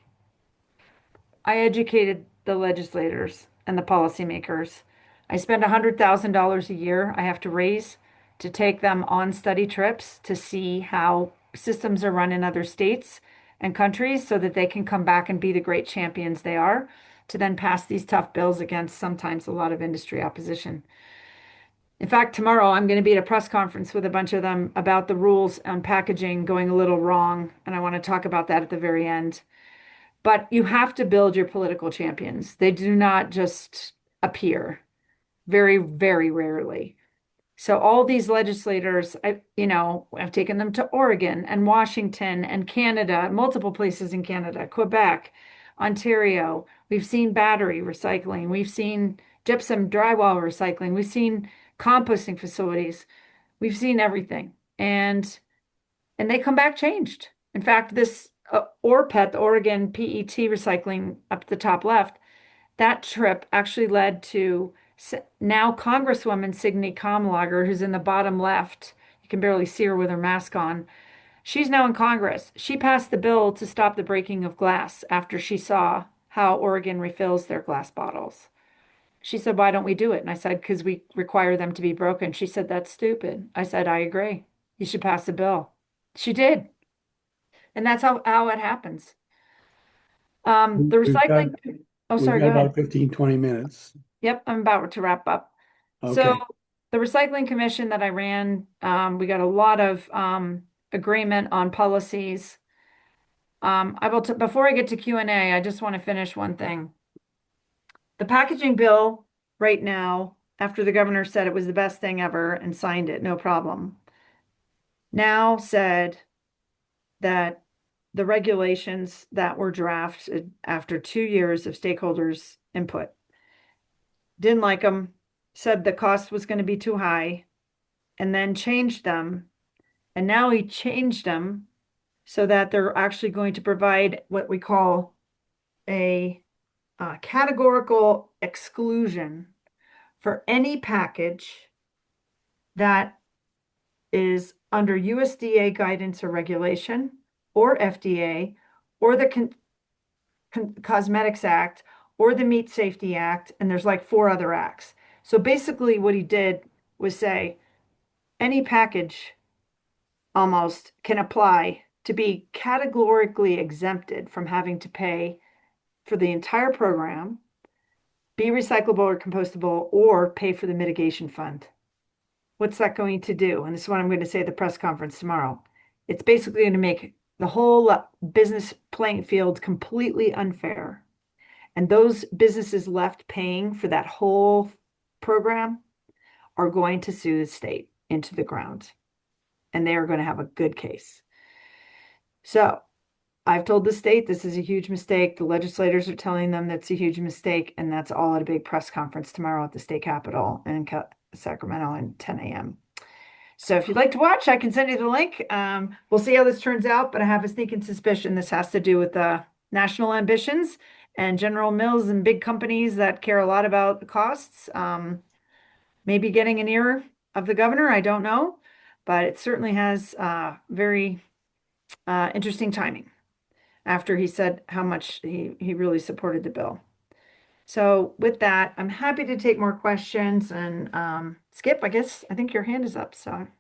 I educated the legislators and the policymakers. I spend $100,000 a year I have to raise to take them on study trips to see how systems are run in other states and countries so that they can come back and be the great champions they are to then pass these tough bills against sometimes a lot of industry opposition. In fact, tomorrow I'm going to be at a press conference with a bunch of them about the rules on packaging going a little wrong, and I want to talk about that at the very end. But you have to build your political champions. They do not just appear very, very rarely. So all these legislators, I've taken them to Oregon and Washington and Canada, multiple places in Canada, Quebec, Ontario. We've seen battery recycling. We've seen gypsum drywall recycling. We've seen composting facilities. We've seen everything. And they come back changed. In fact, this ORPET, the Oregon PET recycling up at the top left, that trip actually led to now Congresswoman Signe Kamlager, who's in the bottom left. You can barely see her with her mask on. She's now in Congress. She passed the bill to stop the breaking of glass after she saw how Oregon refills their glass bottles. She said, "Why don't we do it?" And I said, "Because we require them to be broken." She said, "That's stupid." I said, "I agree. You should pass the bill." She did. And that's how it happens. The recycling. Oh, We've sorry, got go about ahead. 15, 20 minutes. Yep, I'm about to wrap up. So Okay. the recycling commission that I ran, we got a lot of agreement on policies. Before I get to Q&A, I just want to finish one thing. The packaging bill right now, after the governor said it was the best thing ever and signed it, no problem, now said that the regulations that were drafted after 2 years of stakeholders' input didn't like them, said the cost was going to be too high, and then changed them. And now he changed them so that they're actually going to provide what we call a categorical exclusion for any package that is under USDA guidance or regulation or FDA or the Cosmetics Act or the Meat Safety Act, and there's like four other acts. So basically, what he did was say any package almost can apply to be categorically exempted from having to pay for the entire program, be recyclable or compostable, or pay for the mitigation fund. What's that going to do? And this is what I'm going to say at the press conference tomorrow. It's basically going to make the whole business playing field completely unfair. And those businesses left paying for that whole program are going to sue the state into the ground. And they are going to have a good case. So I've told the state this is a huge mistake. The legislators are telling them that's a huge mistake. And that's all at a big press conference tomorrow at the state capitol in Sacramento at 10 a.m. So if you'd like to watch, I can send you the link. We'll see how this turns out, but I have a sneaking suspicion this has to do with national ambitions and General Mills and big companies that care a lot about the costs. Maybe getting an ear of the governor, I don't know, but it certainly has very interesting timing after he said how much he really supported the bill. So with that, I'm happy to take more questions. And Skip, I think your hand is up, so I'm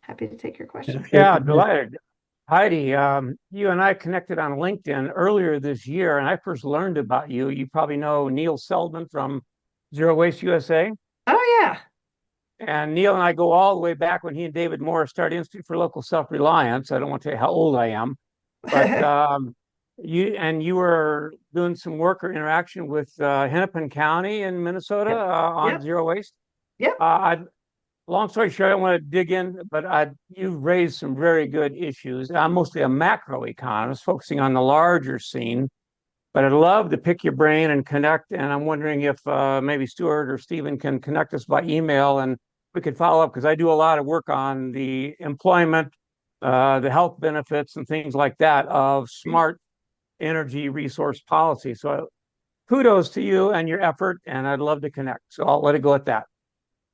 happy to take your question. Yeah, delighted. Heidi, you and I connected on LinkedIn earlier this year, and I first learned about you. You probably know Neil Seldman from Zero Waste USA. Oh, yeah. And Neil and I go all the way back when he and David Morris started Institute for Local Self-Reliance. I don't want to tell you how old I am, but you were doing some work or interaction with Hennepin County in Minnesota Yep. on Yep. zero waste. Yep. Long story short, I don't want to dig in, but you've raised some very good issues. I'm mostly a macroeconomist focusing on the larger scene, but I'd love to pick your brain and connect. And I'm wondering if maybe Stuart or Stephen can connect us by email and we could follow up because I do a lot of work on the employment, the health benefits and things like that of smart energy resource policy. So kudos to you and your effort, and I'd love to connect. So I'll let it go at that.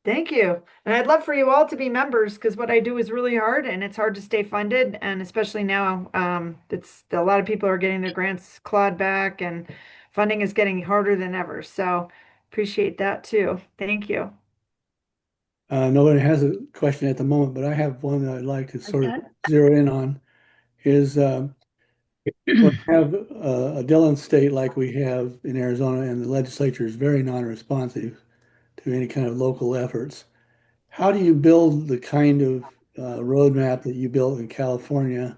Thank you. And I'd love for you all to be members because what I do is really hard and it's hard to stay funded. And especially now, it's a lot of people are getting their grants clawed back and funding is getting harder than ever. So appreciate that too. Thank you. Nobody has a question at the moment, but I have one that I'd like to sort of zero in on is when we have a Dillon state like we have in Arizona and the legislature is very non-responsive to any kind of local efforts. How do you build the kind of roadmap that you built in California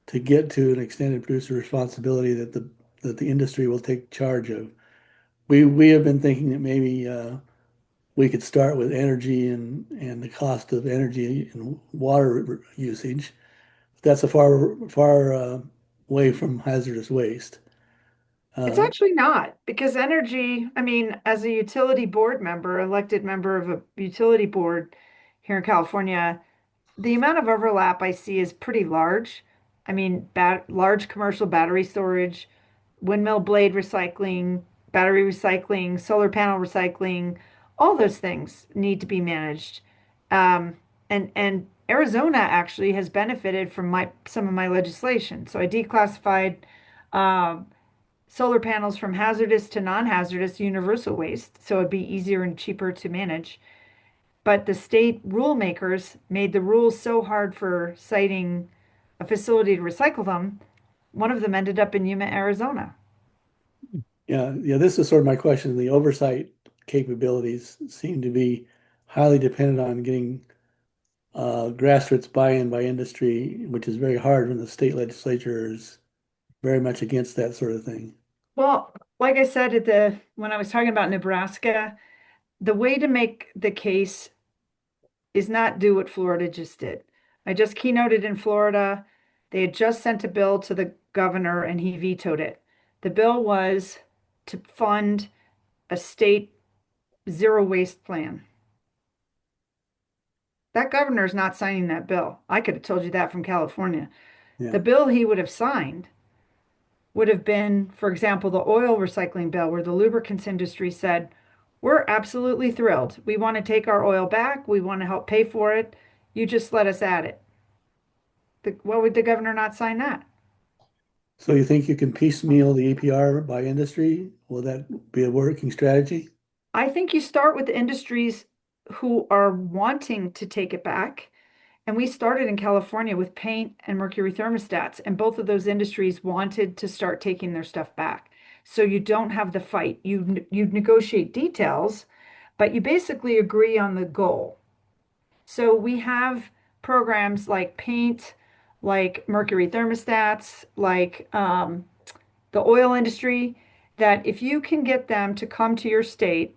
to get to an extended producer responsibility that the industry will take charge of? We have been thinking that maybe we could start with energy and the cost of energy and water usage. That's a far way from hazardous waste. It's Uh, actually not because energy, I mean, as a utility board member, elected member of a utility board here in California, the amount of overlap I see is pretty large. I mean, large commercial battery storage, windmill blade recycling, battery recycling, solar panel recycling, all those things need to be managed. Um, and Arizona actually has benefited from some of my legislation. So I declassified um, solar panels from hazardous to non-hazardous universal waste, so it'd be easier and cheaper to manage. But the state rule makers made the rules so hard for citing a facility to recycle them. One of them ended up in Yuma, Arizona. yeah, this is sort of my question. The oversight capabilities seem to be highly dependent on getting grassroots buy-in by industry, which is very hard when the state legislature is very much against that sort of thing. Well, like I said when I was talking about Nebraska, the way to make the case is not do what Florida just did. I just keynoted in Florida. They had just sent a bill to the governor and he vetoed it. The bill was to fund a state zero waste plan. That governor is not signing that bill. I could have told you that from California. Yeah. The bill he would have signed would have been, for example, the oil recycling bill, where the lubricants industry said, we're absolutely thrilled. We want to take our oil back. We want to help pay for it. You just let us add it. Why would the governor not sign that? So you think you can piecemeal the EPR by industry? Will that be a working strategy? I think you start with the industries who are wanting to take it back. And we started in California with paint and mercury thermostats, and both of those industries wanted to start taking their stuff back. So you don't have the fight. You negotiate details, but you basically agree on the goal. So we have programs like paint, like mercury thermostats, like the oil industry, that if you can get them to come to your state,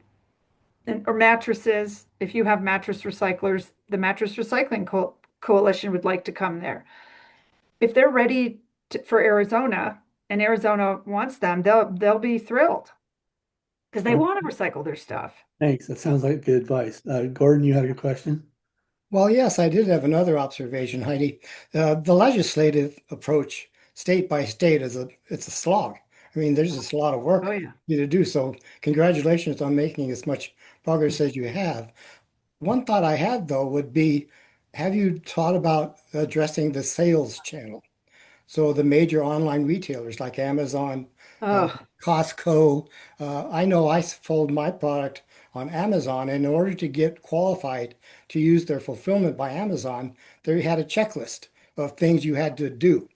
or mattresses, if you have mattress recyclers, the Mattress Recycling Coalition would like to come there. If they're ready for Arizona and Arizona wants them, they'll be thrilled because they Well, want to recycle their stuff. thanks. That sounds like good advice. Gordon, you have your question? Well, yes, I did have another observation, Heidi. The legislative approach, state by state, it's a slog. I mean, there's just a lot of Oh work yeah. you to do. So, congratulations on making as much progress as you have. One thought I had though would be, have you thought about addressing the sales channel? So the major online retailers like Amazon, uh, Oh, Costco, I know I sold my product on Amazon. And in order to get qualified to use their fulfillment by Amazon, they had a checklist of things you had to do,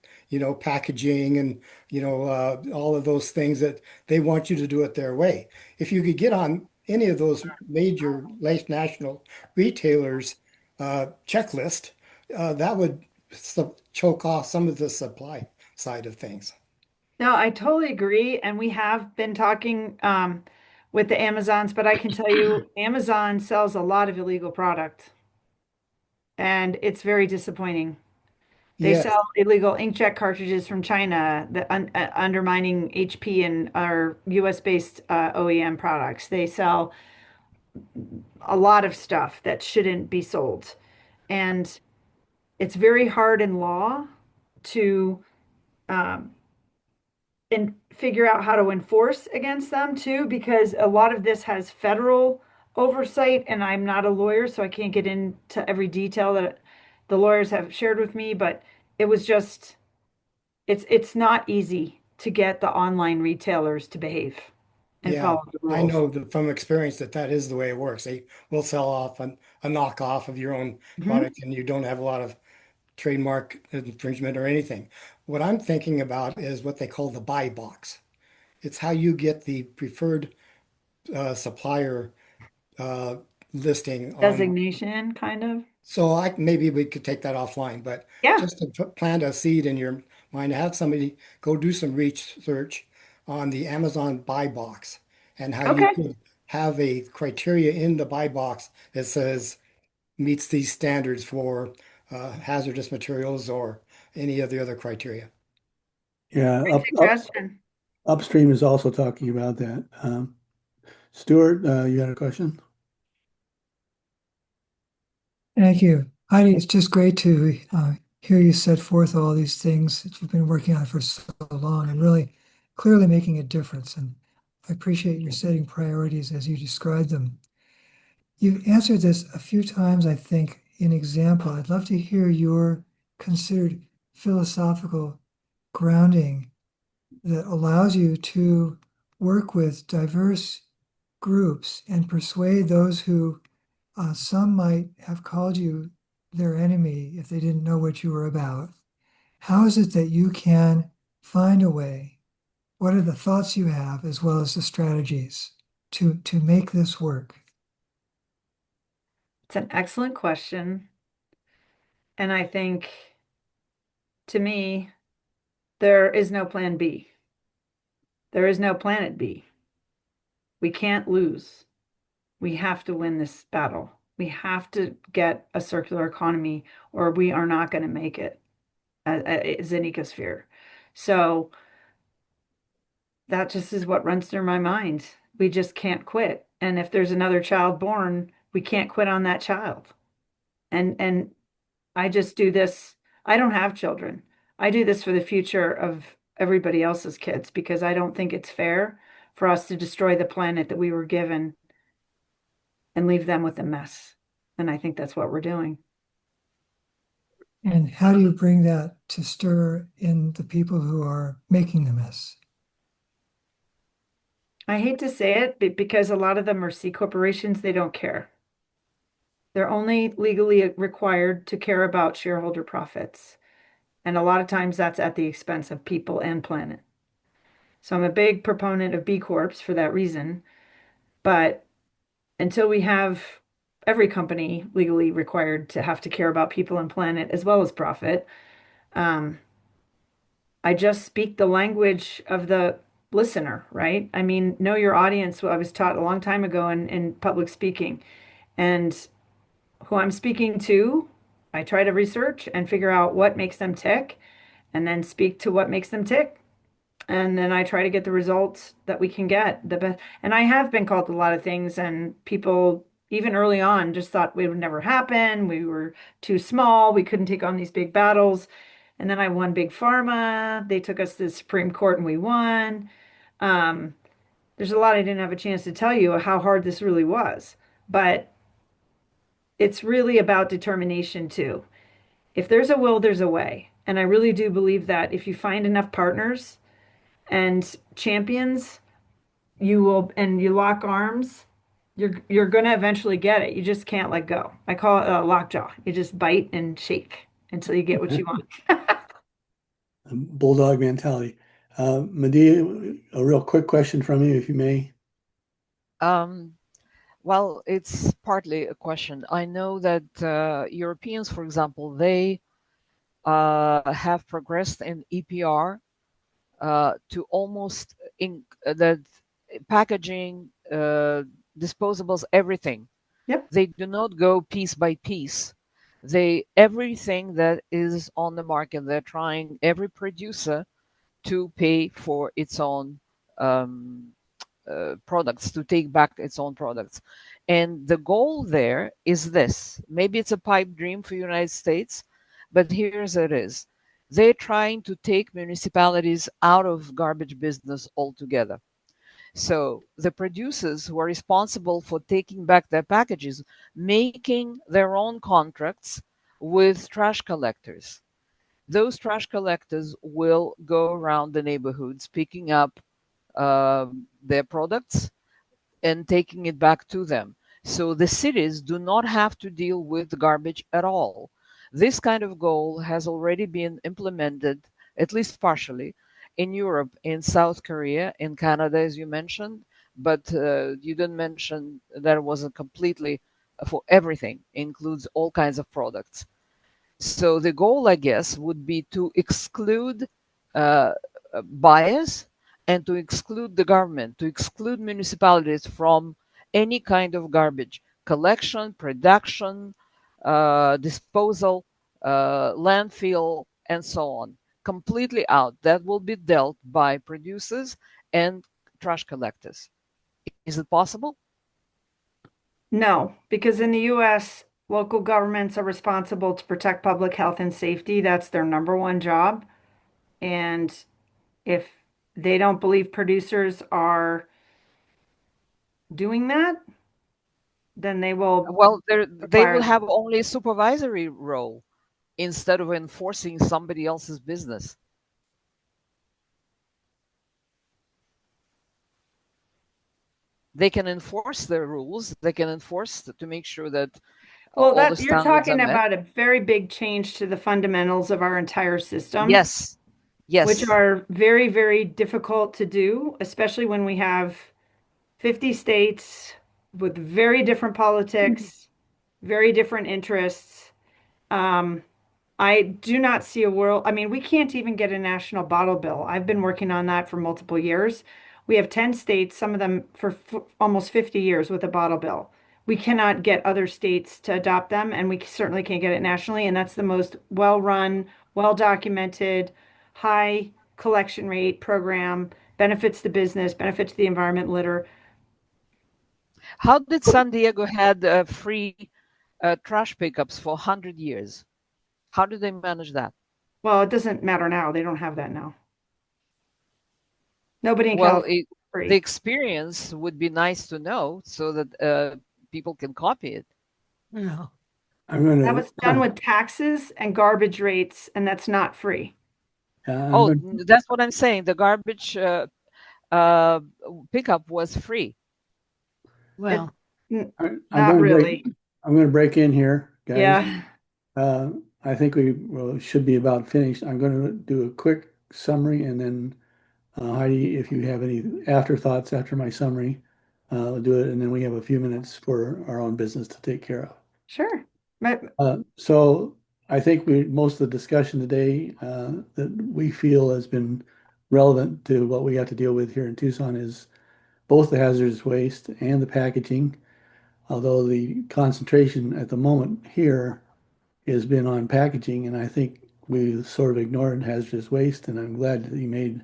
packaging and, all of those things that they want you to do it their way. If you could get on any of those major national retailers' checklist, that would choke off some of the supply side of things. no, I totally agree. And we have been talking with the Amazons, but I can tell you, Amazon sells a lot of illegal product, and it's very disappointing. They Yes, sell illegal inkjet cartridges from China, undermining HP and our US based OEM products. They sell a lot of stuff that shouldn't be sold. And it's very hard in law to um, and figure out how to enforce against them too, because a lot of this has federal oversight, and I'm not a lawyer, so I can't get into every detail that the lawyers have shared with me, but it was just it's not easy to get the online retailers to behave and yeah, follow the I rules. know that from experience that is the way it works. They will sell off a knockoff of your own Mhm. product, and you don't have a lot of trademark infringement or anything. What I'm thinking about is what they call the buy box. It's how you get the preferred supplier uh, listing on. Designation, kind of. So maybe we could take that offline, but Yeah. just to plant a seed in your mind, have somebody go do some research on the Amazon buy box and how you Okay. could have a criteria in the buy box that says meets these standards for hazardous materials or any of the other criteria. Yeah, Great suggestion. upstream is also talking about that. Stuart, you had a question? Thank you. Heidi, it's just great to hear you set forth all these things that you've been working on for so long and really clearly making a difference. And I appreciate your setting priorities as you describe them. You've answered this a few times, I think, in example. I'd love to hear your considered philosophical grounding that allows you to work with diverse groups and persuade those who some might have called you their enemy if they didn't know what you were about. How is it that you can find a way? What are the thoughts you have as well as the strategies to make this work? It's an excellent question. And I think to me, there is no plan B. There is no planet B. We can't lose. We have to win this battle. We have to get a circular economy, or we are not going to make it as an ecosphere. So that just is what runs through my mind. We just can't quit. And if there's another child born, we can't quit on that child. And I just do this. I don't have children. I do this for the future of everybody else's kids because I don't think it's fair for us to destroy the planet that we were given and leave them with a mess. And I think that's what we're doing. And how do you bring that to stir in the people who are making the mess? I hate to say it, but because a lot of them are C corporations, they don't care. They're only legally required to care about shareholder profits. And a lot of times that's at the expense of people and planet. So I'm a big proponent of B Corps for that reason. But until we have every company legally required to have to care about people and planet as well as profit, um, I just speak the language of the listener, right? I mean, know your audience. I was taught a long time ago in public speaking. And who I'm speaking to, I try to research and figure out what makes them tick and then speak to what makes them tick. And then I try to get the results that we can get the best. And I have been called a lot of things, and people, even early on, just thought it would never happen. We were too small. We couldn't take on these big battles. And then I won Big Pharma. They took us to the Supreme Court and we won. Um, there's a lot I didn't have a chance to tell you how hard this really was. But it's really about determination too. If there's a will, there's a way. And I really do believe that if you find enough partners and champions, you will, and you lock arms, you're going to eventually get it. You just can't let go. I call it a lockjaw. You just bite and shake until you get what you want. Bulldog mentality. Medea, a real quick question from you, if you may. Um, well, it's partly a question. I know that Europeans, for example, they have progressed in EPR to almost in that packaging, disposables, everything. Yep. They do not go piece by piece. They everything that is on the market, they're trying every producer to pay for its own um, products, to take back its own products. And the goal there is this. Maybe it's a pipe dream for the United States, but here's it is. They're trying to take municipalities out of garbage business altogether. So the producers who are responsible for taking back their packages, making their own contracts with trash collectors. Those trash collectors will go around the neighborhoods picking up their products and taking it back to them. So the cities do not have to deal with garbage at all. This kind of goal has already been implemented, at least partially, in Europe, in South Korea, in Canada, as you mentioned, but you didn't mention that it wasn't completely for everything, includes all kinds of products. So the goal, I guess, would be to exclude uh, buyers and to exclude the government, to exclude municipalities from any kind of garbage collection, production, disposal, landfill, and so on. Completely out. That will be dealt by producers and trash collectors. Is it possible? No, because in the US, local governments are responsible to protect public health and safety. That's their number one job. And if they don't believe producers are doing that, then they will Well, they will require have them. only a supervisory role instead of enforcing somebody else's business. They can enforce the rules. They can enforce to make sure that Well, all the that you're standards are talking met. about a very big change to the fundamentals of our entire system, Yes, which yes. are very, very difficult to do, especially when we have 50 states with very different politics, very different interests. Um, I do not see a world. I mean, we can't even get a national bottle bill. I've been working on that for multiple years. We have 10 states, some of them for almost 50 years with a bottle bill. We cannot get other states to adopt them, and we certainly can't get it nationally. And that's the most well-run, well-documented, high collection rate program, benefits the business, benefits the environment, litter. How did San Diego had free trash pickups for 100 years? How did they manage that? Well, it doesn't matter now. They don't have that now. Nobody in Well, California is the free. experience would be nice to know so that people can copy it. No. I'm going That to, was done with taxes and garbage rates, and that's not free. I'm Oh, going, that's what I'm saying. The garbage uh, pickup was free. It, Well, I'm not going to really. I'm going to break in here, guys. Yeah, Uh, I think we should be about finished. I'm going to do a quick summary and then Heidi, if you have any afterthoughts after my summary, we'll do it, and then we have a few minutes for our own business to take care of. sure. But So I think most of the discussion today that we feel has been relevant to what we have to deal with here in Tucson is both the hazardous waste and the packaging, although the concentration at the moment here has been on packaging, and I think we sort of ignored hazardous waste, and I'm glad that you made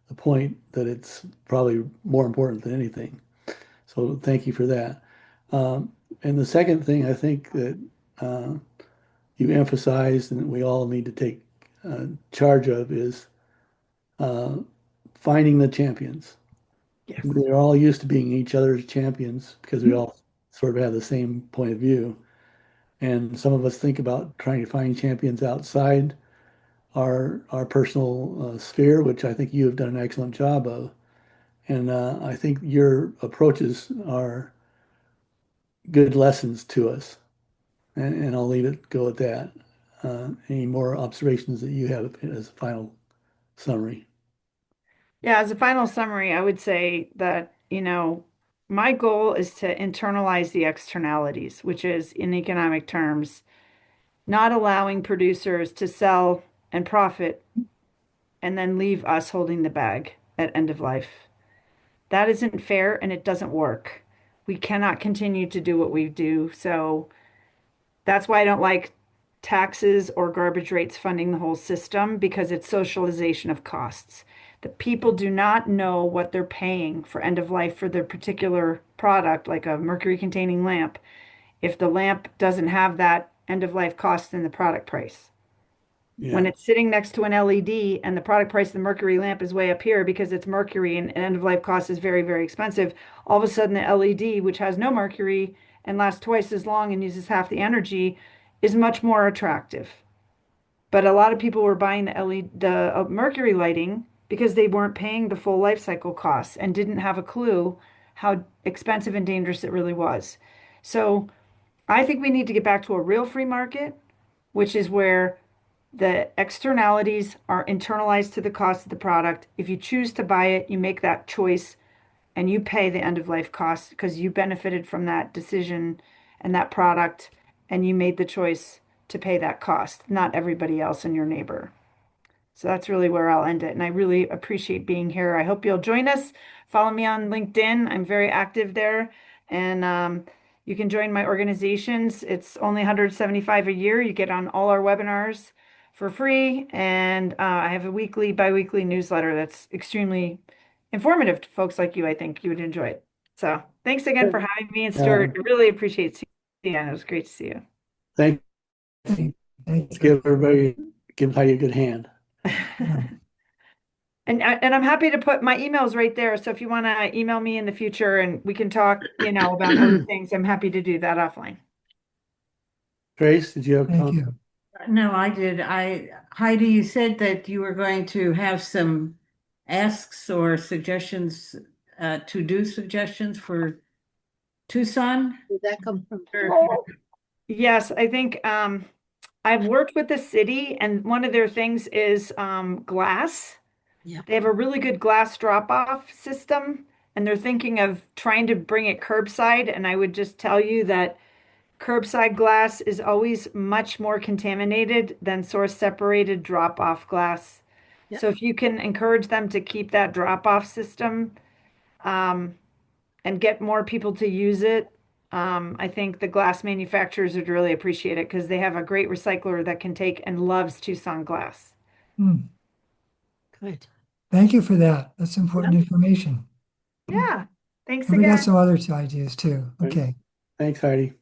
the point that it's probably more important than anything. So thank you for that. And the second thing I think that uh, you emphasized and we all need to take charge of is uh, finding the champions. yes. We're all used to being each other's champions because we all sort of have the same point of view. And some of us think about trying to find champions outside our personal sphere, which I think you have done an excellent job of. And I think your approaches are good lessons to us. And I'll leave it go at that. Any more observations that you have as a final summary? Yeah, as a final summary, I would say that, my goal is to internalize the externalities, which is in economic terms, not allowing producers to sell and profit and then leave us holding the bag at end of life. That isn't fair and it doesn't work. We cannot continue to do what we do. So that's why I don't like taxes or garbage rates funding the whole system because it's socialization of costs. The people do not know what they're paying for end of life for their particular product, like a mercury containing lamp, if the lamp doesn't have that end of life cost in the product price. When Yeah, it's sitting next to an LED and the product price of the mercury lamp is way up here because it's mercury and end of life cost is very, very expensive, all of a sudden the LED, which has no mercury and lasts twice as long and uses half the energy, is much more attractive. But a lot of people were buying the LED, the mercury lighting because they weren't paying the full life cycle costs and didn't have a clue how expensive and dangerous it really was. So I think we need to get back to a real free market, which is where the externalities are internalized to the cost of the product. If you choose to buy it, you make that choice and you pay the end of life cost because you benefited from that decision and that product, and you made the choice to pay that cost, not everybody else and your neighbor. So that's really where I'll end it. And I really appreciate being here. I hope you'll join us. Follow me on LinkedIn. I'm very active there. And you can join my organizations. It's only 175 a year. You get on all our webinars for free. And I have a weekly, biweekly newsletter that's extremely informative to folks like you. I think you would enjoy it. So thanks again for having me. And uh, Stuart, I really appreciate seeing you. It was great to see thank Thank, thank Let's you. give everybody, give Heidi a good hand. you. Yeah. And I'm happy to put my emails right there. So if you want to email me in the future and we can talk, about other things, I'm happy to do that offline. Trace, did you have a Thank comment? you. No, I did. Heidi, you said that you were going to have some asks or suggestions, to-do suggestions for Tucson? did that come from? Or Yes, I think I've worked with the city and one of their things is glass. Yeah. They have a really good glass drop-off system and they're thinking of trying to bring it curbside. And I would just tell you that curbside glass is always much more contaminated than source separated drop-off glass. Yeah. So if you can encourage them to keep that drop-off system and get more people to use it. I think the glass manufacturers would really appreciate it because they have a great recycler that can take and loves Tucson glass. Hmm. Good. Thank you for that. That's important information. Yeah. Thanks And we got again. some other ideas too. Right. Okay. Thanks, Heidi.